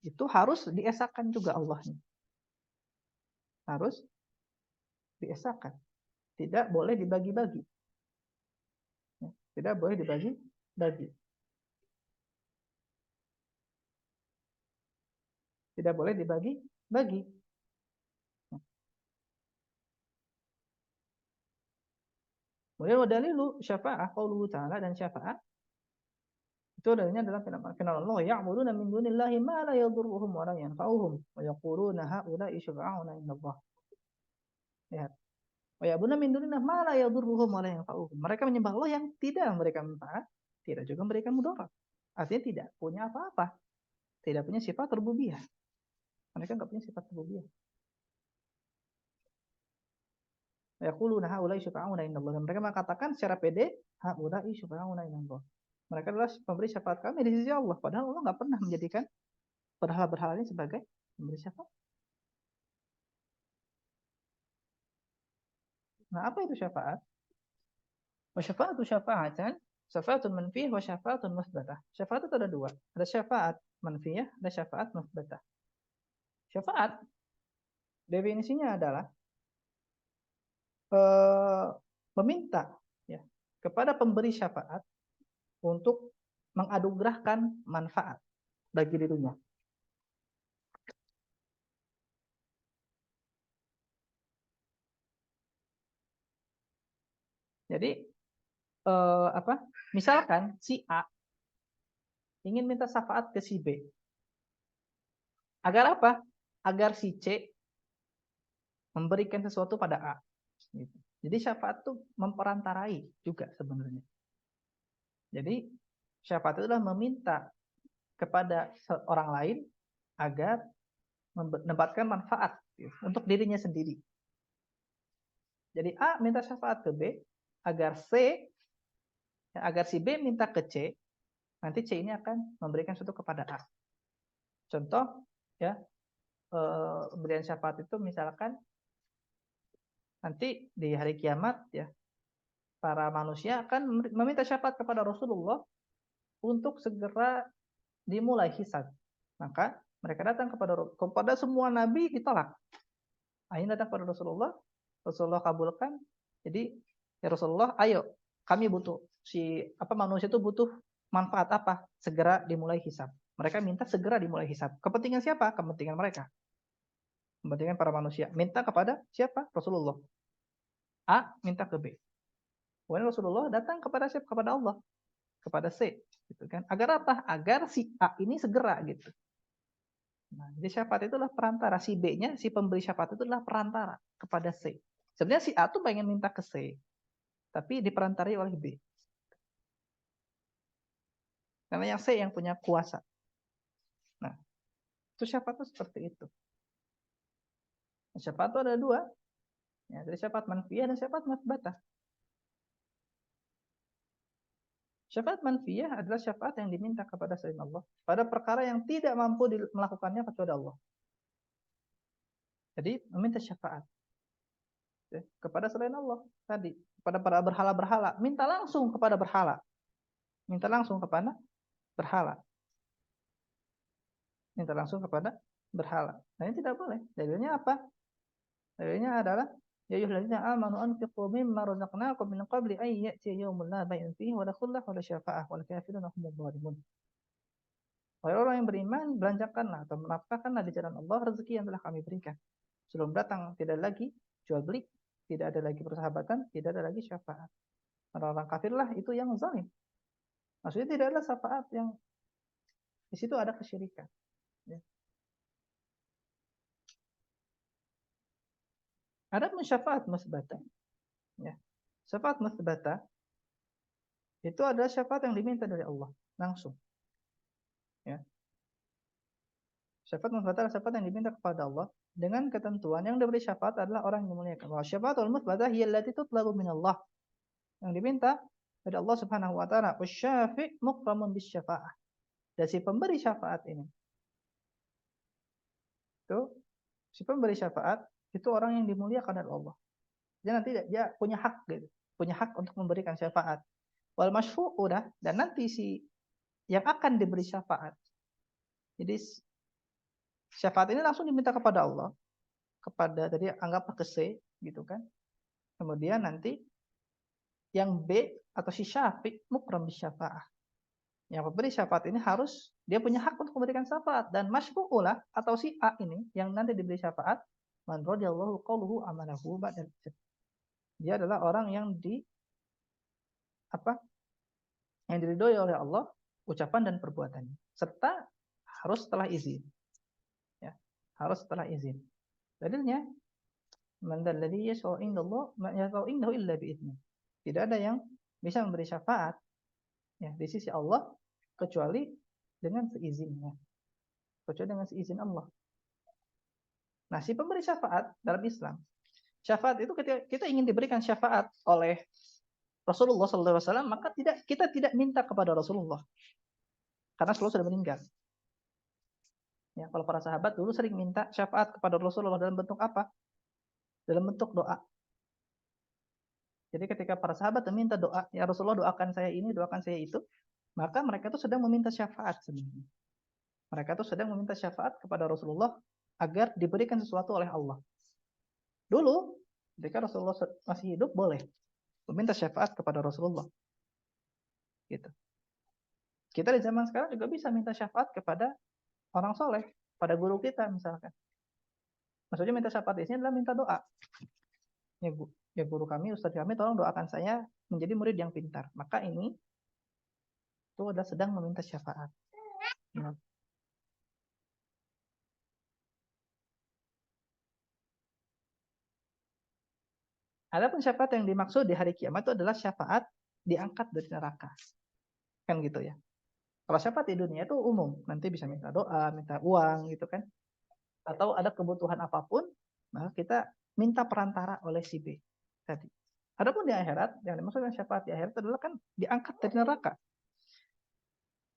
itu harus diesakan juga Allahnya. Harus diesakan. Tidak boleh dibagi-bagi. Tidak boleh dibagi-bagi. Tidak boleh dibagi-bagi. Kemudian wadalilu syafa'ah qauluhu ta'ala, dan syafaat itu dalilnya adalah firman Allah, ya'buduna min dunillahi ma la yadurruhum wa la yanfa'uhum wa yaquluna haula'i syufa'auna indallah. Lihat. Wa ya'buduna min dunillahi ma la yadurruhum wa la yanfa'uhum. Mereka menyembah Allah yang tidak memberikan manfaat, tidak juga memberikan mudarat. Artinya tidak punya apa-apa. Tidak punya sifat rububiyah. Mereka enggak punya sifat rububiyah. Yaquluna haula'i syufa'auna indallah. Mereka mengatakan secara pede, haula'i syufa'auna indallah. Mereka adalah pemberi syafaat kami di sisi Allah. Padahal Allah nggak pernah menjadikan berhala-berhala ini sebagai pemberi syafaat. Nah, apa itu syafaat? Wa syafa'atu syafa'atan, syafa'atun manfiyah wa syafa'atun musbatah. Syafaat itu ada dua. Ada syafaat manfiyah, ada syafaat musbatah. Syafaat definisinya adalah meminta ya, kepada pemberi syafaat untuk menganugerahkan manfaat bagi dirinya. Jadi misalkan si A ingin minta syafaat ke si B. Agar apa? Agar si C memberikan sesuatu pada A. Gitu. Jadi syafaat itu memperantarai juga sebenarnya. Jadi syafaat itu adalah meminta kepada orang lain agar mendapatkan manfaat gitu, untuk dirinya sendiri. Jadi A minta syafaat ke B agar C, ya, agar si B minta ke C, nanti C ini akan memberikan sesuatu kepada A. Contoh, ya, pemberian syafaat itu misalkan nanti di hari kiamat, ya, para manusia akan meminta syafaat kepada Rasulullah untuk segera dimulai hisab. Maka mereka datang kepada semua nabi, ditolak. Akhirnya datang kepada Rasulullah, Rasulullah kabulkan. Jadi, ya Rasulullah, ayo, kami butuh manusia itu butuh manfaat apa? Segera dimulai hisab. Mereka minta segera dimulai hisab. Kepentingan siapa? Kepentingan mereka. Kepentingan para manusia. Minta kepada siapa? Rasulullah. A minta ke B. Kemudian Rasulullah datang kepada siapa? Kepada Allah. Kepada C, gitu kan? Agar apa? Agar si A ini segera, gitu. Nah, jadi syafaat itu adalah perantara. Si B-nya, si pemberi syafaat itu adalah perantara kepada C. Sebenarnya si A tuh pengen minta ke C, tapi diperantarai oleh B. Karena yang C yang punya kuasa. Nah, itu syafaat itu seperti itu. Syafaat itu ada dua. Ya, jadi syafaat manfiyah dan syafaat musbatah. Syafaat manfiyah adalah syafaat yang diminta kepada selain Allah pada perkara yang tidak mampu melakukannya kecuali Allah. Jadi meminta syafaat, ya, kepada selain Allah tadi, kepada para berhala-berhala, minta langsung kepada berhala. Minta langsung kepada berhala. Minta langsung kepada berhala. Nah, ini tidak boleh. Dalilnya apa? Dalilnya adalah ya ayyuhallazina amanu anfiqu mimma razaqnakum min qabli an ya'tiya yawmun la bay'un fihi wa la khullah wa la syafa'ah wal kafiruna humudz zalimun. Wahai orang yang beriman, belanjakanlah atau menafkahkanlah di jalan Allah rezeki yang telah kami berikan. Sebelum datang tidak lagi jual beli, tidak ada lagi persahabatan, tidak ada lagi syafaat. Orang-orang kafirlah itu yang zalim. Maksudnya tidak ada syafaat yang di situ ada kesyirikan. Ya. Ada pun syafaat musbatah. Ya. Syafaat musbatah itu adalah syafaat yang diminta dari Allah langsung. Ya. Syafaat musbatah adalah syafaat yang diminta kepada Allah dengan ketentuan yang diberi syafaat adalah orang yang dimuliakan. Wa syafaatul musbatah hiya allati tutlabu min Allah. Yang diminta dari Allah Subhanahu wa taala, wasyafi' mukramun bisyafa'ah. Dan si pemberi syafaat ini itu si pemberi syafaat itu orang yang dimuliakan oleh Allah. Dia nanti dia punya hak gitu. Punya hak untuk memberikan syafaat. Wal masyfu'u dan nanti si yang akan diberi syafaat. Jadi syafaat ini langsung diminta kepada Allah, kepada tadi anggaplah ke C gitu kan. Kemudian nanti yang B atau si syafi' mukram bisyafa'ah. Yang pemberi syafaat ini harus dia punya hak untuk memberikan syafaat dan masyfu'ulah atau si A ini yang nanti diberi syafaat man radiyallahu qawluhu amalahu ba'dal. Dia adalah orang yang yang diridhoi oleh Allah ucapan dan perbuatannya serta harus setelah izin. Ya, harus setelah izin. Dalilnya man dzalladzi yashfa'u indallah ma yashfa'u indahu illa bi'idznih. Tidak ada yang bisa memberi syafaat ya di sisi Allah kecuali dengan seizinnya. Kecuali dengan seizin Allah. Nah, si pemberi syafaat dalam Islam, syafaat itu ketika kita ingin diberikan syafaat oleh Rasulullah SAW, maka kita tidak minta kepada Rasulullah. Karena Rasulullah sudah meninggal. Ya, kalau para sahabat dulu sering minta syafaat kepada Rasulullah dalam bentuk apa? Dalam bentuk doa. Jadi ketika para sahabat meminta doa, ya Rasulullah doakan saya ini, doakan saya itu, maka mereka itu sedang meminta syafaat sebenarnya. Mereka itu sedang meminta syafaat kepada Rasulullah agar diberikan sesuatu oleh Allah. Dulu, ketika Rasulullah masih hidup, boleh meminta syafaat kepada Rasulullah. Gitu. Kita di zaman sekarang juga bisa minta syafaat kepada orang soleh, pada guru kita misalkan. Maksudnya minta syafaat di sini adalah minta doa. Ya guru kami, ustadz kami, tolong doakan saya menjadi murid yang pintar. Maka ini itu adalah sedang meminta syafaat. Nah. Adapun syafaat yang dimaksud di hari kiamat itu adalah syafaat diangkat dari neraka. Kan gitu ya. Kalau syafaat di dunia itu umum, nanti bisa minta doa, minta uang gitu kan. Atau ada kebutuhan apapun, maka kita minta perantara oleh si B. tadi. Adapun di akhirat, yang dimaksud dengan syafaat di akhirat adalah kan diangkat dari neraka,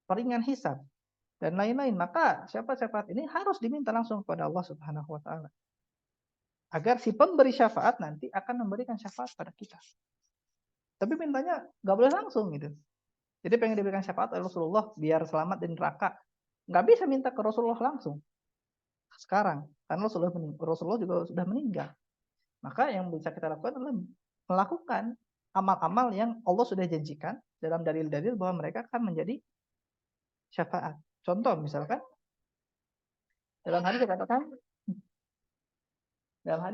peringan hisab dan lain-lain. Maka syafaat ini harus diminta langsung kepada Allah Subhanahu wa taala. Agar si pemberi syafaat nanti akan memberikan syafaat pada kita. Tapi mintanya nggak boleh langsung gitu. Jadi pengen diberikan syafaat oleh Rasulullah biar selamat dari neraka. Nggak bisa minta ke Rasulullah langsung. Sekarang. Karena Rasulullah juga sudah meninggal. Maka yang bisa kita lakukan adalah melakukan amal-amal yang Allah sudah janjikan dalam dalil-dalil bahwa mereka akan menjadi syafaat. Contoh misalkan dalam hadis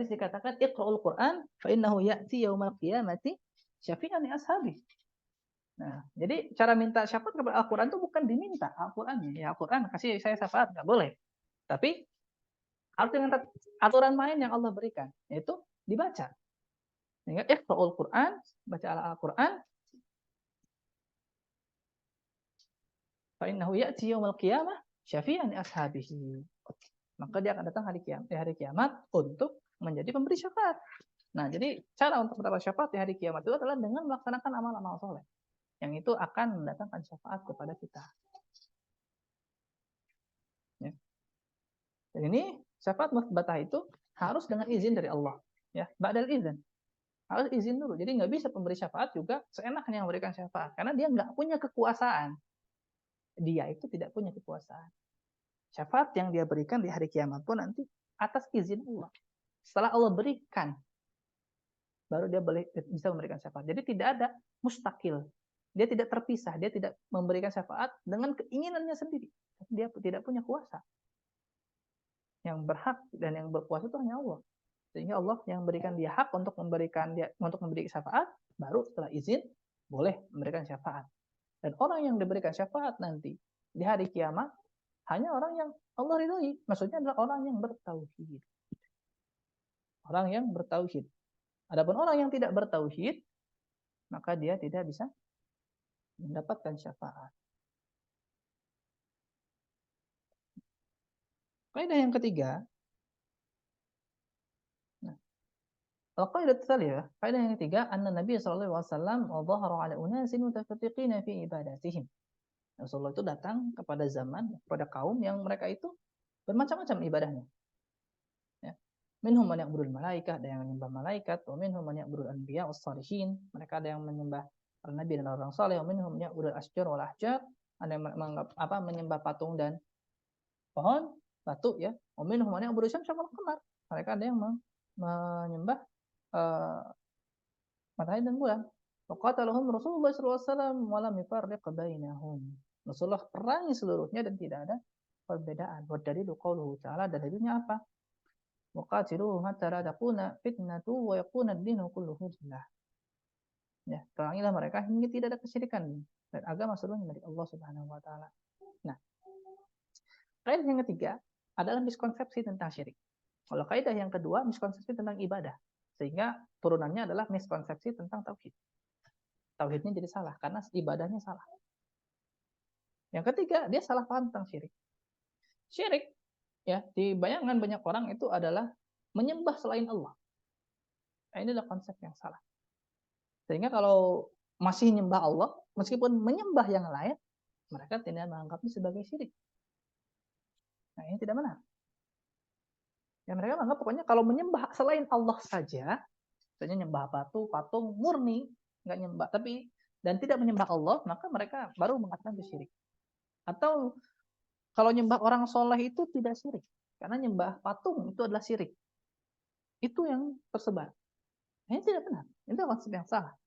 dikatakan Iqra'ul Qur'an fa innahu ya'ti yaumal qiyamati syafi'an li ashabi. Nah, jadi cara minta syafaat kepada Al-Qur'an itu bukan diminta Al-Qur'annya. Ya Al-Qur'an kasih saya syafaat, enggak boleh. Tapi harus dengan aturan main yang Allah berikan, yaitu dibaca. Ingat Iqra'ul Qur'an, baca Al-Qur'an. Fa innahu ya'ti yaumal qiyamah syafi'an li ashabihi. Maka dia akan datang di hari kiamat untuk menjadi pemberi syafaat. Nah, jadi cara untuk mendapat syafaat di hari kiamat itu adalah dengan melaksanakan amal-amal soleh. Yang itu akan mendatangkan syafaat kepada kita. Ya. Dan ini syafaat musbatah itu harus dengan izin dari Allah. Ya, ba'dal izin. Harus izin dulu. Jadi nggak bisa pemberi syafaat juga seenaknya memberikan syafaat. Karena dia nggak punya kekuasaan. Dia itu tidak punya kekuasaan. Syafaat yang dia berikan di hari kiamat pun nanti atas izin Allah. Setelah Allah berikan, baru dia bisa memberikan syafaat. Jadi tidak ada mustakil. Dia tidak terpisah. Dia tidak memberikan syafaat dengan keinginannya sendiri. Dia tidak punya kuasa. Yang berhak dan yang berkuasa itu hanya Allah. Sehingga Allah yang memberikan dia hak untuk memberi syafaat, baru setelah izin boleh memberikan syafaat. Dan orang yang diberikan syafaat nanti di hari kiamat hanya orang yang Allah ridhoi. Maksudnya adalah orang yang bertauhid. Orang yang bertauhid. Adapun orang yang tidak bertauhid, maka dia tidak bisa mendapatkan syafaat. Kaidah yang ketiga, al-qaidah tsalitsah, kaidah yang ketiga, anna Nabi sallallahu alaihi wasallam dhahara ala unasin mutafarriqina fi ibadatihim. Rasulullah itu datang kepada kaum yang mereka itu bermacam-macam ibadahnya. Ya. Minhum man ya'budul malaikat, ada yang menyembah malaikat, wa minhum man ya'budul anbiya was salihin. Mereka ada yang menyembah para nabi dan orang saleh, wa minhum ya'budul asjar wal ahjar, ada yang menyembah patung dan pohon, batu ya. Wa minhum man ya'budul syamsa wal qamar. Mereka ada yang menyembah matahari dan bulan. Waqatalahum Rasulullah sallallahu alaihi wasallam wa lam yufarriq bainahum. Rasulullah perangi seluruhnya dan tidak ada perbedaan. Wa dalilu qauluhu ta'ala, dalilnya apa? Waqatiluhum hatta la takuna fitnatu wa yakuna ad-dinu kulluhu lillah. Ya, perangilah mereka hingga tidak ada kesyirikan dan agama seluruhnya dari Allah Subhanahu wa taala. Nah, kaidah yang ketiga adalah miskonsepsi tentang syirik. Kalau kaidah yang kedua miskonsepsi tentang ibadah. Sehingga turunannya adalah miskonsepsi tentang tauhid. Tauhidnya jadi salah karena ibadahnya salah. Yang ketiga, dia salah paham tentang syirik. Syirik ya, di bayangan banyak orang itu adalah menyembah selain Allah. Nah, ini adalah konsep yang salah. Sehingga kalau masih menyembah Allah, meskipun menyembah yang lain, mereka tidak menganggapnya sebagai syirik. Nah, ini tidak benar. Ya, mereka menganggap pokoknya kalau menyembah selain Allah saja, misalnya nyembah batu, patung, murni, nggak nyembah, tapi dan tidak menyembah Allah, maka mereka baru mengatakan itu syirik. Atau kalau nyembah orang soleh itu tidak syirik, karena nyembah patung itu adalah syirik. Itu yang tersebar. Ini tidak benar. Itu konsep yang salah.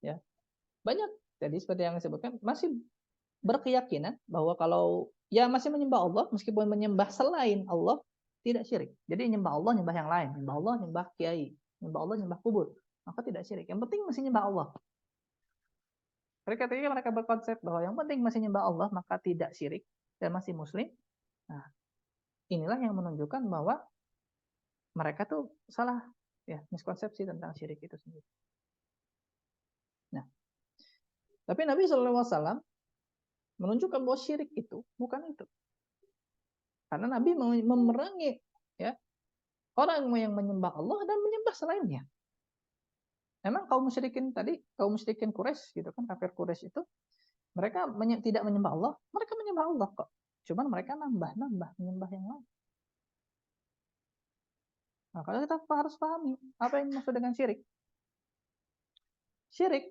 Ya, banyak. Jadi seperti yang disebutkan masih berkeyakinan bahwa kalau ya masih menyembah Allah, meskipun menyembah selain Allah tidak syirik. Jadi nyembah Allah, nyembah yang lain, nyembah Allah, nyembah kiai, nyembah Allah, nyembah kubur, maka tidak syirik. Yang penting masih nyembah Allah. Ketika mereka berkonsep bahwa yang penting masih nyembah Allah, maka tidak syirik dan masih muslim. Nah, inilah yang menunjukkan bahwa mereka tuh salah ya, miskonsepsi tentang syirik itu sendiri. Nah, tapi Nabi SAW menunjukkan bahwa syirik itu bukan itu. Karena Nabi memerangi ya orang yang menyembah Allah dan menyembah selainnya. Memang kaum musyrikin tadi, kaum musyrikin Quraisy gitu kan, kafir Quraisy itu mereka tidak menyembah Allah, mereka menyembah Allah kok. Cuman mereka nambah-nambah menyembah yang lain. Nah, kalau kita harus pahami apa yang dimaksud dengan syirik. Syirik,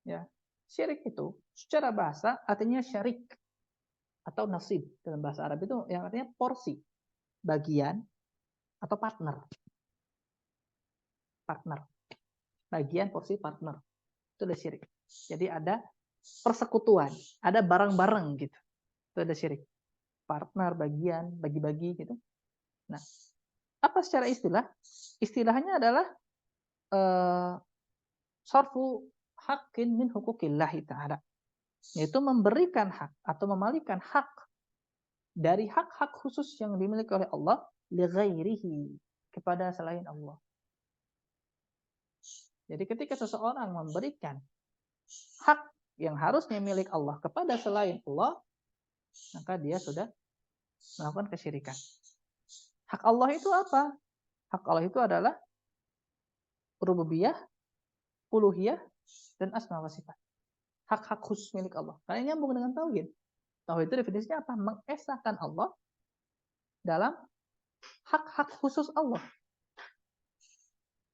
ya, syirik itu secara bahasa artinya syarik atau nasib dalam bahasa Arab itu yang artinya porsi, bagian atau partner. Partner, bagian, porsi, partner. Itu ada syirik. Jadi ada persekutuan, ada barang-barang gitu. Itu ada syirik. Partner, bagian, bagi-bagi gitu. Nah, apa secara istilah? Istilahnya adalah sarfu haqqin min huquqillahi ta'ala. Yaitu memberikan hak atau memalihkan hak dari hak-hak khusus yang dimiliki oleh Allah li ghairihi, kepada selain Allah. Jadi ketika seseorang memberikan hak yang harusnya milik Allah kepada selain Allah, maka dia sudah melakukan kesyirikan. Hak Allah itu apa? Hak Allah itu adalah rububiyah, uluhiyah, dan asma wa sifat. Hak-hak khusus milik Allah. Karena nyambung dengan tauhid. Tauhid itu definisinya apa? Mengesahkan Allah dalam hak-hak khusus Allah.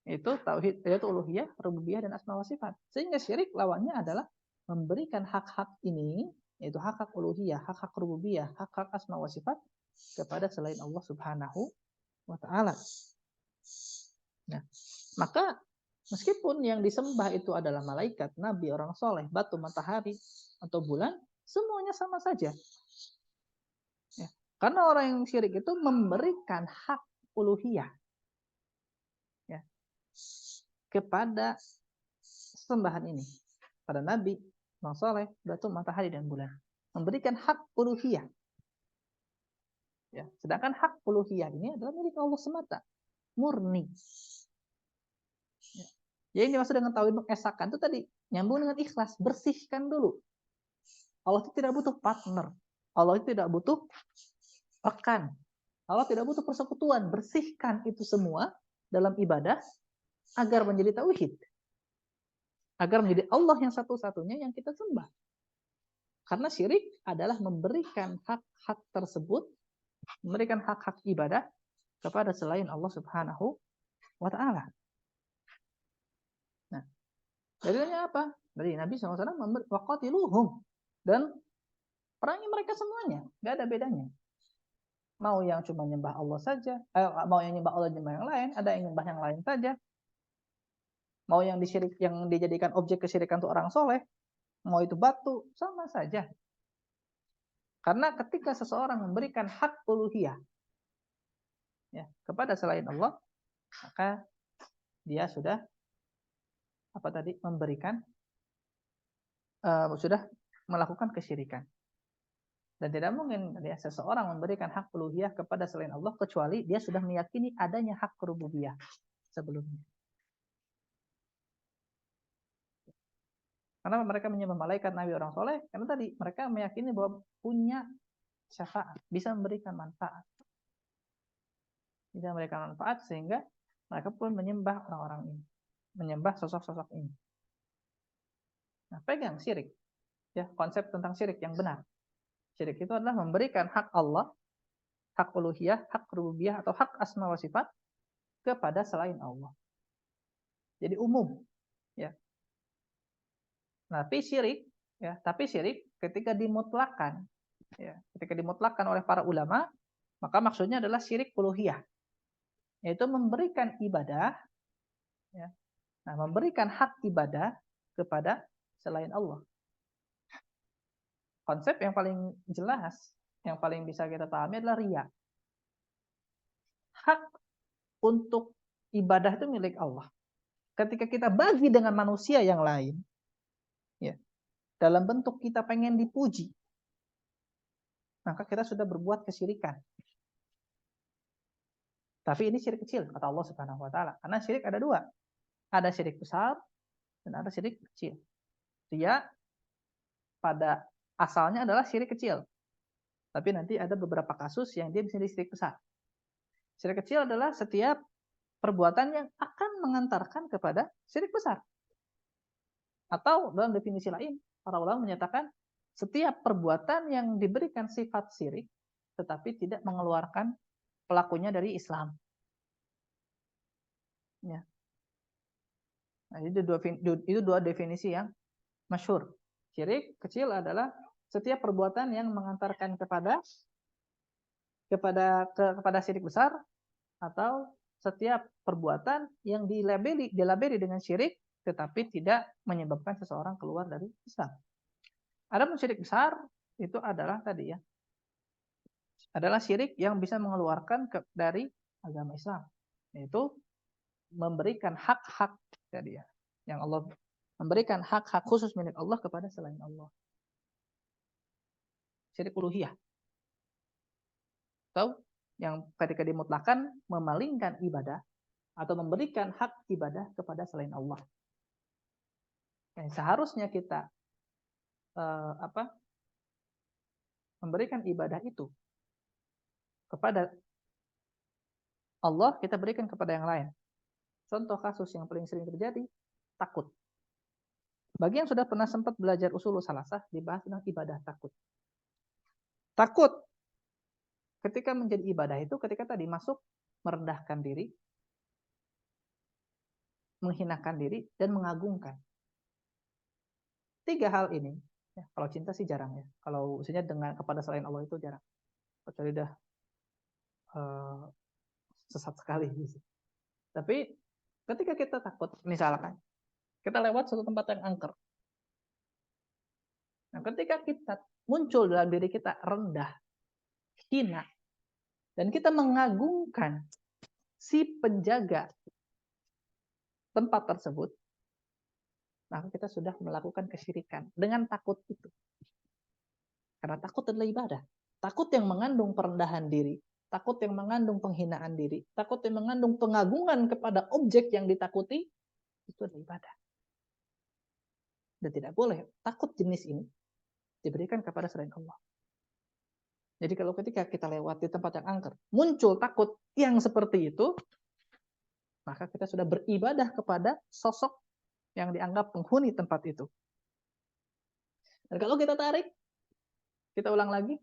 Itu tauhid, yaitu uluhiyah, rububiyah, dan asma wa sifat. Sehingga syirik lawannya adalah memberikan hak-hak ini, yaitu hak-hak uluhiyah, hak-hak rububiyah, hak-hak asma wa sifat kepada selain Allah Subhanahu wa taala. Nah, maka meskipun yang disembah itu adalah malaikat, nabi, orang soleh, batu, matahari, atau bulan, semuanya sama saja. Ya. Karena orang yang syirik itu memberikan hak uluhiyah, ya, kepada sembahan ini, pada nabi, orang soleh, batu, matahari, dan bulan. Memberikan hak uluhiyah. Ya. Sedangkan hak uluhiyah ini adalah milik Allah semata, murni. Ya. Jadi yang dimaksud dengan tauhid mengesahkan itu tadi nyambung dengan ikhlas, bersihkan dulu. Allah itu tidak butuh partner, Allah itu tidak butuh rekan, Allah tidak butuh persekutuan. Bersihkan itu semua dalam ibadah agar menjadi tauhid, agar menjadi Allah yang satu-satunya yang kita sembah. Karena syirik adalah memberikan hak-hak tersebut, memberikan hak-hak ibadah kepada selain Allah Subhanahu wa taala. Nah, dalilnya apa? Dari Nabi SAW memberi waqatiluhum, dan perangi mereka semuanya, nggak ada bedanya. Mau yang cuma nyembah Allah saja, mau yang nyembah Allah nyembah yang lain, ada yang nyembah yang lain saja. Mau yang dijadikan objek kesyirikan untuk orang soleh, mau itu batu, sama saja. Karena ketika seseorang memberikan hak uluhiyah, ya, kepada selain Allah, maka dia sudah memberikan sudah melakukan kesyirikan. Dan tidak mungkin ya, seseorang memberikan hak uluhiyah kepada selain Allah kecuali dia sudah meyakini adanya hak rububiyah sebelumnya. Karena mereka menyembah malaikat, nabi, orang soleh, karena tadi mereka meyakini bahwa punya syafaat, bisa memberikan manfaat. Bisa memberikan manfaat sehingga mereka pun menyembah orang-orang ini, menyembah sosok-sosok ini. Nah, pegang syirik. Ya, konsep tentang syirik yang benar. Syirik itu adalah memberikan hak Allah, hak uluhiyah, hak rububiyah, atau hak asma wa sifat kepada selain Allah. Jadi umum, ya. Tapi syirik ketika dimutlakan, ya, ketika dimutlakan oleh para ulama, maka maksudnya adalah syirik uluhiyah, yaitu memberikan ibadah, ya. Nah, memberikan hak ibadah kepada selain Allah. Konsep yang paling jelas, yang paling bisa kita pahami adalah riya. Hak untuk ibadah itu milik Allah. Ketika kita bagi dengan manusia yang lain, ya, dalam bentuk kita pengen dipuji, maka kita sudah berbuat kesyirikan. Tapi ini syirik kecil, kata Allah Subhanahu wa taala. Karena syirik ada dua. Ada syirik besar dan ada syirik kecil. Dia pada asalnya adalah syirik kecil. Tapi nanti ada beberapa kasus yang dia bisa jadi syirik besar. Syirik kecil adalah setiap perbuatan yang akan mengantarkan kepada syirik besar. Atau dalam definisi lain, para ulama menyatakan setiap perbuatan yang diberikan sifat syirik tetapi tidak mengeluarkan pelakunya dari Islam. Ya. Nah, itu dua definisi yang masyhur. Syirik kecil adalah setiap perbuatan yang mengantarkan kepada syirik besar, atau setiap perbuatan yang dilabeli dengan syirik tetapi tidak menyebabkan seseorang keluar dari Islam. Adapun syirik besar itu adalah tadi ya, adalah syirik yang bisa mengeluarkan dari agama Islam, yaitu memberikan hak-hak tadi ya, yang Allah memberikan hak-hak khusus milik Allah kepada selain Allah. Syirik uluhiyah. Atau yang ketika dimutlakan memalingkan ibadah atau memberikan hak ibadah kepada selain Allah. Yang seharusnya kita memberikan ibadah itu kepada Allah, kita berikan kepada yang lain. Contoh kasus yang paling sering terjadi, takut. Bagi yang sudah pernah sempat belajar usul salasah, dibahas tentang ibadah takut. Takut ketika menjadi ibadah itu ketika tadi masuk merendahkan diri, menghinakan diri, dan mengagungkan. Tiga hal ini, ya, kalau cinta sih jarang ya. Kalau usianya dengan kepada selain Allah itu jarang. Kecuali dah sesat sekali. Tapi ketika kita takut, misalkan kita lewat suatu tempat yang angker. Nah, ketika kita muncul dalam diri kita rendah, hina, dan kita mengagungkan si penjaga tempat tersebut, maka kita sudah melakukan kesyirikan dengan takut itu. Karena takut adalah ibadah. Takut yang mengandung perendahan diri, takut yang mengandung penghinaan diri, takut yang mengandung pengagungan kepada objek yang ditakuti, itu adalah ibadah. Dan tidak boleh takut jenis ini diberikan kepada selain Allah. Jadi kalau ketika kita lewat di tempat yang angker, muncul takut yang seperti itu, maka kita sudah beribadah kepada sosok yang dianggap penghuni tempat itu. Dan kalau kita tarik, kita ulang lagi,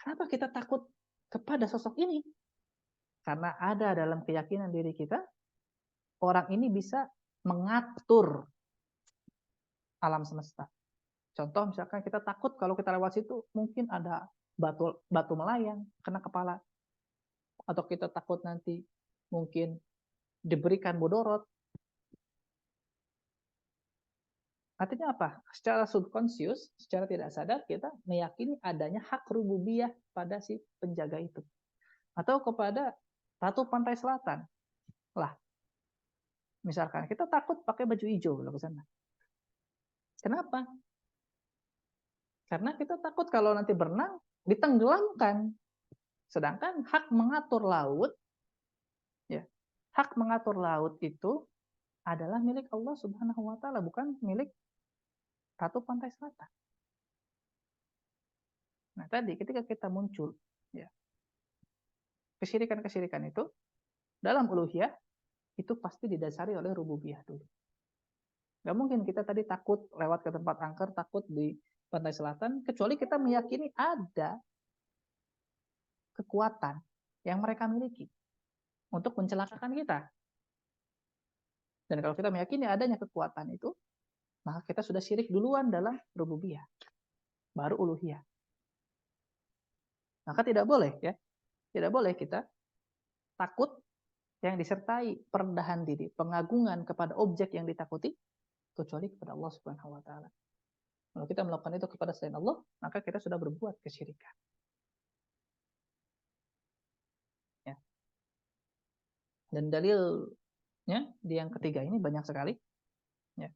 kenapa kita takut kepada sosok ini? Karena ada dalam keyakinan diri kita, orang ini bisa mengatur alam semesta. Contoh misalkan kita takut kalau kita lewat situ mungkin ada batu melayang kena kepala, atau kita takut nanti mungkin diberikan mudorot. Artinya apa? Secara subconscious, secara tidak sadar kita meyakini adanya hak rububiyah pada si penjaga itu, atau kepada Ratu Pantai Selatan. Lah, misalkan kita takut pakai baju hijau ke sana. Kenapa? Karena kita takut kalau nanti berenang ditenggelamkan. Sedangkan hak mengatur laut, ya, hak mengatur laut itu adalah milik Allah Subhanahu wa taala, bukan milik Ratu Pantai Selatan. Nah, tadi ketika kita muncul, ya, kesyirikan-kesyirikan itu dalam uluhiyah itu pasti didasari oleh rububiyah dulu. Gak mungkin kita tadi takut lewat ke tempat angker, takut di pantai selatan, kecuali kita meyakini ada kekuatan yang mereka miliki untuk mencelakakan kita. Dan kalau kita meyakini adanya kekuatan itu, maka kita sudah syirik duluan dalam rububiyah, baru uluhiyah. Maka tidak boleh ya, tidak boleh kita takut yang disertai perendahan diri, pengagungan kepada objek yang ditakuti, kecuali kepada Allah Subhanahu wa taala. Kalau kita melakukan itu kepada selain Allah, maka kita sudah berbuat kesyirikan. Ya. Dan dalilnya di yang ketiga ini banyak sekali. Ya.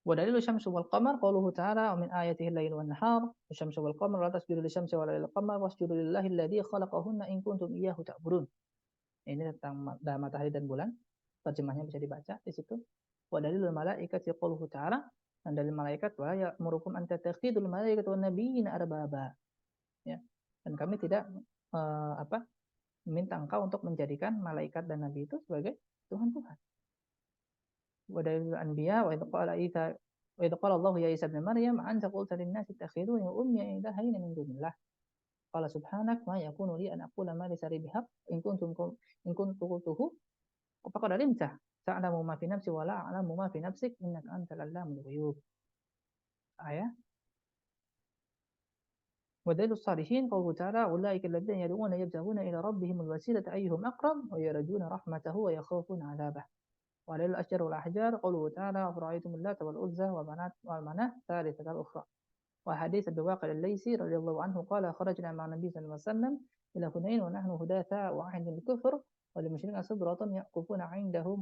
Wa dalilu syamsi wal qamar qauluhu ta'ala wa min ayatihi al-lail wan nahar wasyamsu wal qamar la tasjudu lisyamsi wa la lil qamar wasjudu lillahi alladhi khalaqahunna in kuntum iyyahu ta'budun. Ini tentang matahari dan bulan. Terjemahnya bisa dibaca di situ. Wa dalilul malaikati qauluhu ta'ala, dan dari malaikat wa ya'murukum an tattakhidul malaikata wan nabiyina arbaba. Ya. Dan kami tidak meminta engkau untuk menjadikan malaikat dan nabi itu sebagai Tuhan-Tuhan. Wa dalilul anbiya wa idh qala Allah ya Isa ibn Maryam anta qulta lin-nasi ittakhiduni wa ummi ilahaina min dunillah. Qala subhanak ma yakunu li an aqula ma laysa li bihaq in kuntu qultuhu faqad alimta ta'lamu ma fi nafsi wa la a'lamu ma fi nafsik innaka antal allamul ghuyub. Ayat ودليل الصالحين قوله تعالى أولئك الذين يدعون يبتغون إلى ربهم الوسيلة أيهم أقرب ويرجون رحمته ويخافون عذابه. ودليل الأشجار والأحجار قوله تعالى أفرأيتم اللات والعزى والمناة ثالثة الأخرى. وحديث البواقر الليثي رضي الله عنه قال خرجنا مع النبي صلى الله عليه وسلم إلى هنين ونحن هداثاء وعهد الكفر وللمشركين صبرة يقفون عندهم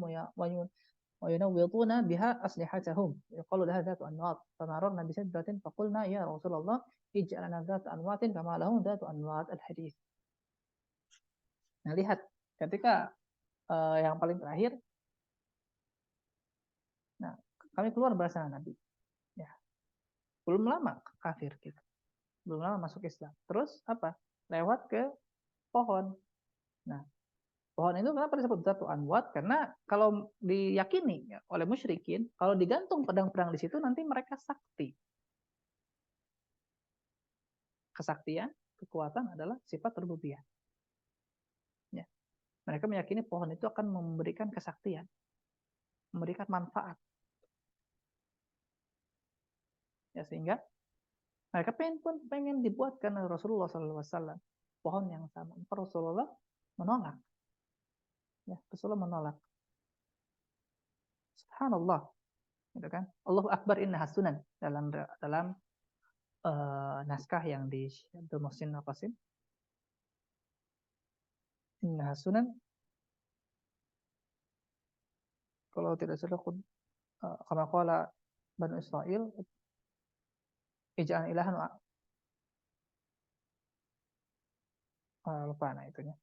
وينوضون بها أسلحتهم يقال لها ذات أنواط فمررنا بسدرة فقلنا يا رسول الله اجعل لنا ذات أنواط كما لهم ذات أنواط الحديث. Nah, lihat ketika yang paling terakhir, nah kami keluar bersama Nabi, ya belum lama kafir gitu, belum lama masuk Islam. Terus apa? Lewat ke pohon. Nah, pohon itu kenapa disebut Zatu Anwat? Karena kalau diyakini ya, oleh musyrikin, kalau digantung pedang-pedang di situ nanti mereka sakti. Kesaktian, kekuatan adalah sifat rububiyah. Ya. Mereka meyakini pohon itu akan memberikan kesaktian, memberikan manfaat. Ya, sehingga mereka pengen dibuatkan oleh Rasulullah SAW pohon yang sama. Rasulullah menolak. Ya, Rasulullah menolak. Subhanallah, gitu kan? Allahu Akbar innaha sunan dalam naskah yang di Abdul Muhsin Al-Qasim. Innaha sunan. Kalau tidak salah, kama qala Banu Israil, ij'al ilahan lupa nah itunya.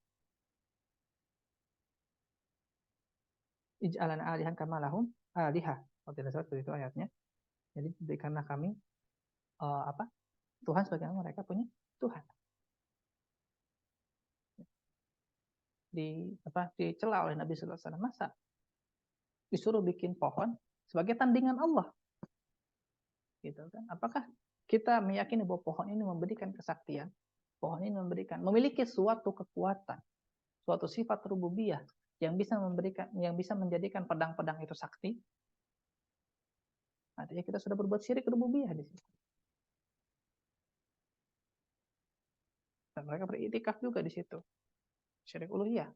Ij'alana alihan kama lahum alihah. Kalau tidak salah itu ayatnya. Jadi berikanlah kami Tuhan sebagaimana mereka punya Tuhan. Dicela oleh Nabi sallallahu alaihi wasallam, masa disuruh bikin pohon sebagai tandingan Allah. Gitu kan? Apakah kita meyakini bahwa pohon ini memberikan kesaktian? Pohon ini memiliki suatu kekuatan, suatu sifat rububiyah yang bisa menjadikan pedang-pedang itu sakti? Artinya kita sudah berbuat syirik rububiyah di situ. Dan mereka beriktikaf juga di situ. Syirik uluhiyah.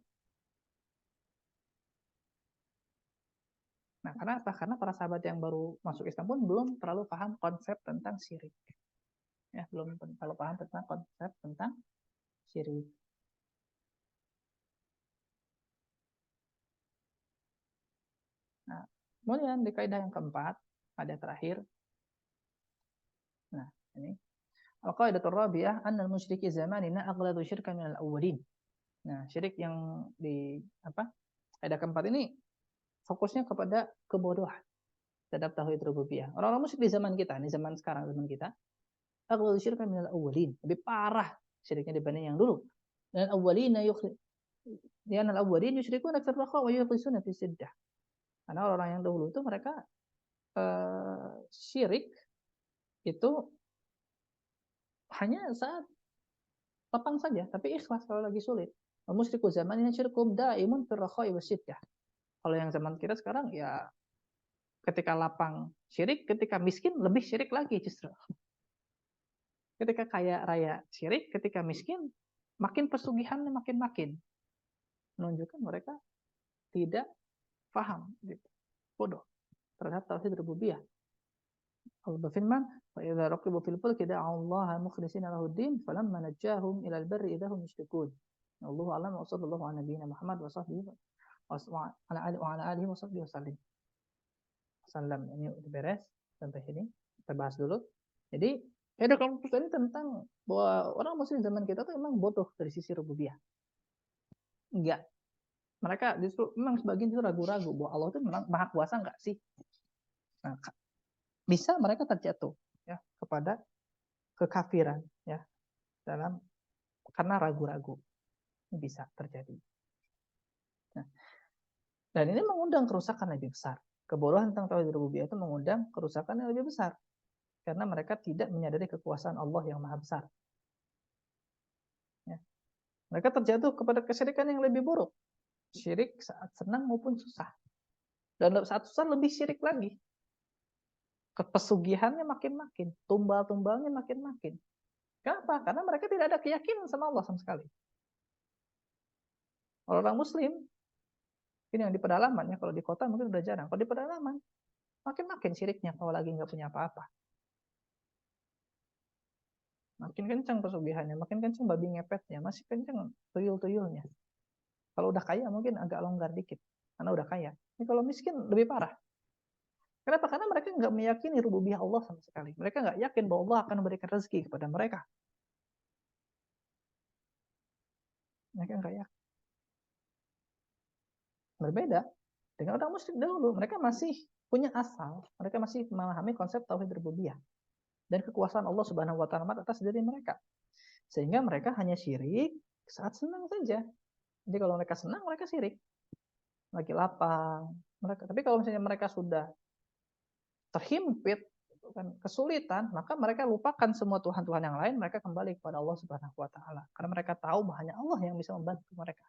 Nah, karena apa? Karena para sahabat yang baru masuk Islam pun belum terlalu paham konsep tentang syirik. Ya, belum terlalu paham tentang konsep tentang syirik. Nah, kemudian di kaidah yang keempat, ada terakhir. Nah, ini al-qaidatur rabi'ah anna al-musyriki zamanina aghladu syirkan minal awwalin. Nah, syirik yang di kaidah keempat ini fokusnya kepada kebodohan terhadap tauhid rububiyah. Orang-orang musyrik di zaman kita, ini zaman sekarang, zaman kita, aghladu syirkan minal awwalin. Lebih parah syiriknya dibanding yang dulu. Dan awwalina al-awwalin yusyrikuna fil raqa wa yuqisuna fi siddah. Karena orang-orang yang dahulu itu mereka syirik itu hanya saat lapang saja, tapi ikhlas kalau lagi sulit. Musyriku zaman ini syirkum daimun fil raqa wa siddah. Kalau yang zaman kita sekarang ya ketika lapang syirik, ketika miskin lebih syirik lagi justru. Ketika kaya raya syirik, ketika miskin makin pesugihannya makin menunjukkan mereka tidak paham, gitu. Bodoh terhadap tauhid rububiyah. Allah berfirman, "Wa idza raqibu fil fulki da'u Allah mukhlishina lahu ad-din falamma najjahum ila al-barri idza hum yushrikun." Allahu a'lam wa sallallahu ala nabiyyina Muhammad wa sahbihi wa ala alihi wa sahbihi wasallam. Ini udah beres sampai sini. Kita bahas dulu. Jadi, ada kelompok tadi tentang bahwa orang muslim zaman kita tuh emang bodoh dari sisi rububiyah. Enggak. Mereka justru memang sebagian itu ragu-ragu bahwa Allah itu memang maha kuasa enggak sih? Nah, bisa mereka terjatuh ya kepada kekafiran ya karena ragu-ragu Ini bisa terjadi. Nah, dan ini mengundang kerusakan lebih besar. Kebodohan tentang tauhid rububiyah itu mengundang kerusakan yang lebih besar. Karena mereka tidak menyadari kekuasaan Allah yang maha besar. Ya. Mereka terjatuh kepada kesyirikan yang lebih buruk. Syirik saat senang maupun susah. Dan saat susah lebih syirik lagi. Kepesugihannya makin-makin. Tumbal-tumbalnya makin-makin. Kenapa? Karena mereka tidak ada keyakinan sama Allah sama sekali. Orang Muslim, ini yang di pedalaman ya, kalau di kota mungkin udah jarang. Kalau di pedalaman, makin-makin syiriknya kalau lagi nggak punya apa-apa. Makin kencang pesugihannya, makin kencang babi ngepetnya, masih kencang tuyul-tuyulnya. Kalau udah kaya mungkin agak longgar dikit, karena udah kaya. Ini kalau miskin lebih parah. Kenapa? Karena mereka nggak meyakini rububiyah Allah sama sekali. Mereka nggak yakin bahwa Allah akan memberikan rezeki kepada mereka. Mereka nggak yakin. Berbeda dengan orang musyrik dahulu. Mereka masih punya asal. Mereka masih memahami konsep tauhid rububiyah dan kekuasaan Allah Subhanahu wa taala atas diri mereka. Sehingga mereka hanya syirik saat senang saja. Jadi kalau mereka senang, mereka syirik. Lagi lapang. Tapi kalau misalnya mereka sudah terhimpit, kan kesulitan, maka mereka lupakan semua Tuhan-Tuhan yang lain, mereka kembali kepada Allah Subhanahu wa taala. Karena mereka tahu bahwa hanya Allah yang bisa membantu mereka.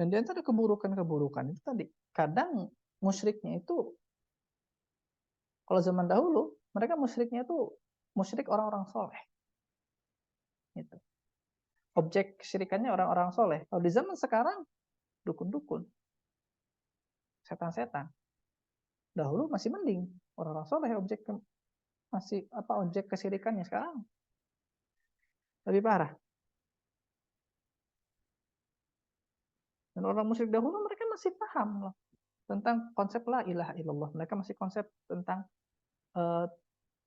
Dan di antara keburukan-keburukan itu tadi, kadang musyriknya itu, kalau zaman dahulu, mereka musyriknya itu musyrik orang-orang soleh. Gitu. Objek kesyirikannya orang-orang soleh. Kalau di zaman sekarang, dukun-dukun, setan-setan. Dahulu masih mending, orang-orang soleh masih objek kesyirikannya. Sekarang lebih parah. Dan orang musyrik dahulu mereka masih paham loh tentang konsep la ilaha illallah. Mereka masih konsep tentang uh,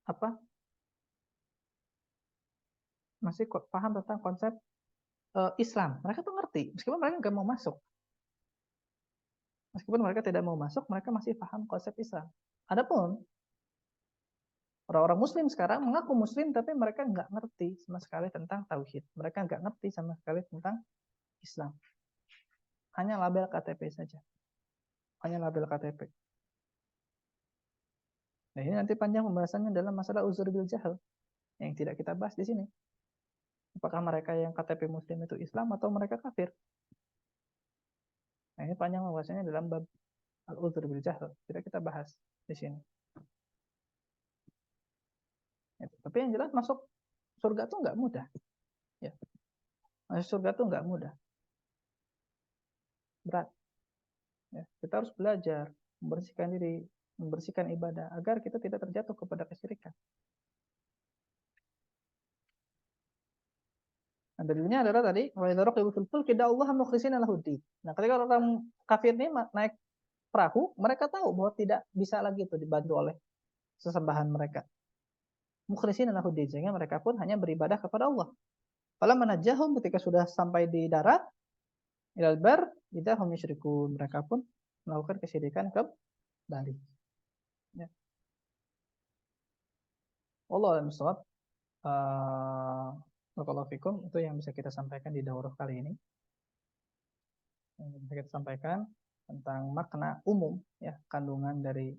apa? Masih paham tentang konsep Islam. Mereka tuh ngerti, meskipun mereka nggak mau masuk. Meskipun mereka tidak mau masuk, mereka masih paham konsep Islam. Adapun orang-orang Muslim sekarang mengaku Muslim, tapi mereka nggak ngerti sama sekali tentang tauhid. Mereka nggak ngerti sama sekali tentang Islam. Hanya label KTP saja. Hanya label KTP. Nah, ini nanti panjang pembahasannya dalam masalah uzur bil jahal yang tidak kita bahas di sini. Apakah mereka yang KTP Muslim itu Islam atau mereka kafir? Nah, ini panjang pembahasannya dalam bab al-uzur bil jahal. Tidak kita bahas di sini. Ya, tapi yang jelas masuk surga itu nggak mudah. Ya. Masuk surga itu nggak mudah. Berat. Ya. Kita harus belajar membersihkan diri, membersihkan ibadah agar kita tidak terjatuh kepada kesyirikan. Nah, dalilnya adalah tadi wa idza raqibu fil fulki Allah mukhlishina lahuddin. Nah, ketika orang kafir ini naik perahu, mereka tahu bahwa tidak bisa lagi itu dibantu oleh sesembahan mereka. Mukhlishina lahuddin, sehingga mereka pun hanya beribadah kepada Allah. Falamma najahum, ketika sudah sampai di darat, ilal bar, idahum yusyrikun, mereka pun melakukan kesyirikan kembali. Ya. Wallahu a'lam bishawab. Barakallahu fikum, itu yang bisa kita sampaikan di daurah kali ini. Yang bisa kita sampaikan tentang makna umum, ya, kandungan dari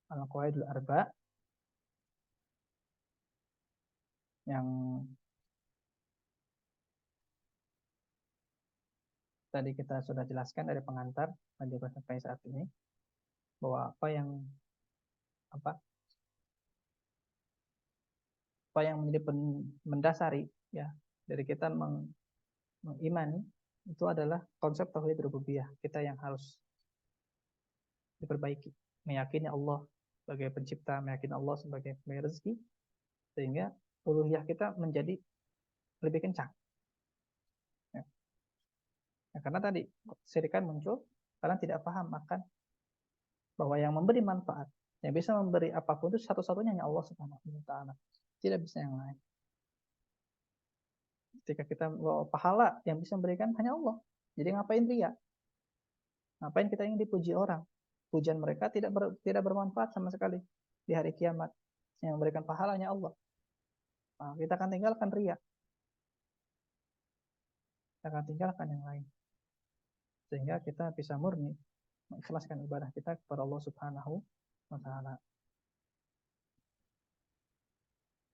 al-qawaidul arba yang tadi kita sudah jelaskan dari pengantar dan juga sampai saat ini, bahwa apa apa yang menjadi mendasari, ya, dari kita mengimani itu adalah konsep tauhid rububiyah kita yang harus diperbaiki, meyakini Allah sebagai pencipta, meyakini Allah sebagai pemberi rezeki, sehingga uluhiyah kita menjadi lebih kencang. Ya. Ya, karena tadi syirikan muncul karena tidak paham akan bahwa yang memberi manfaat, yang bisa memberi apapun itu satu-satunya hanya Allah Subhanahu wa taala. Tidak bisa yang lain. Ketika kita bawa pahala, yang bisa memberikan hanya Allah. Jadi ngapain ria? Ngapain kita ingin dipuji orang? Pujian mereka tidak bermanfaat sama sekali di hari kiamat. Yang memberikan pahalanya Allah. Nah, kita akan tinggalkan ria, kita akan tinggalkan yang lain, sehingga kita bisa murni mengikhlaskan ibadah kita kepada Allah Subhanahu wa taala.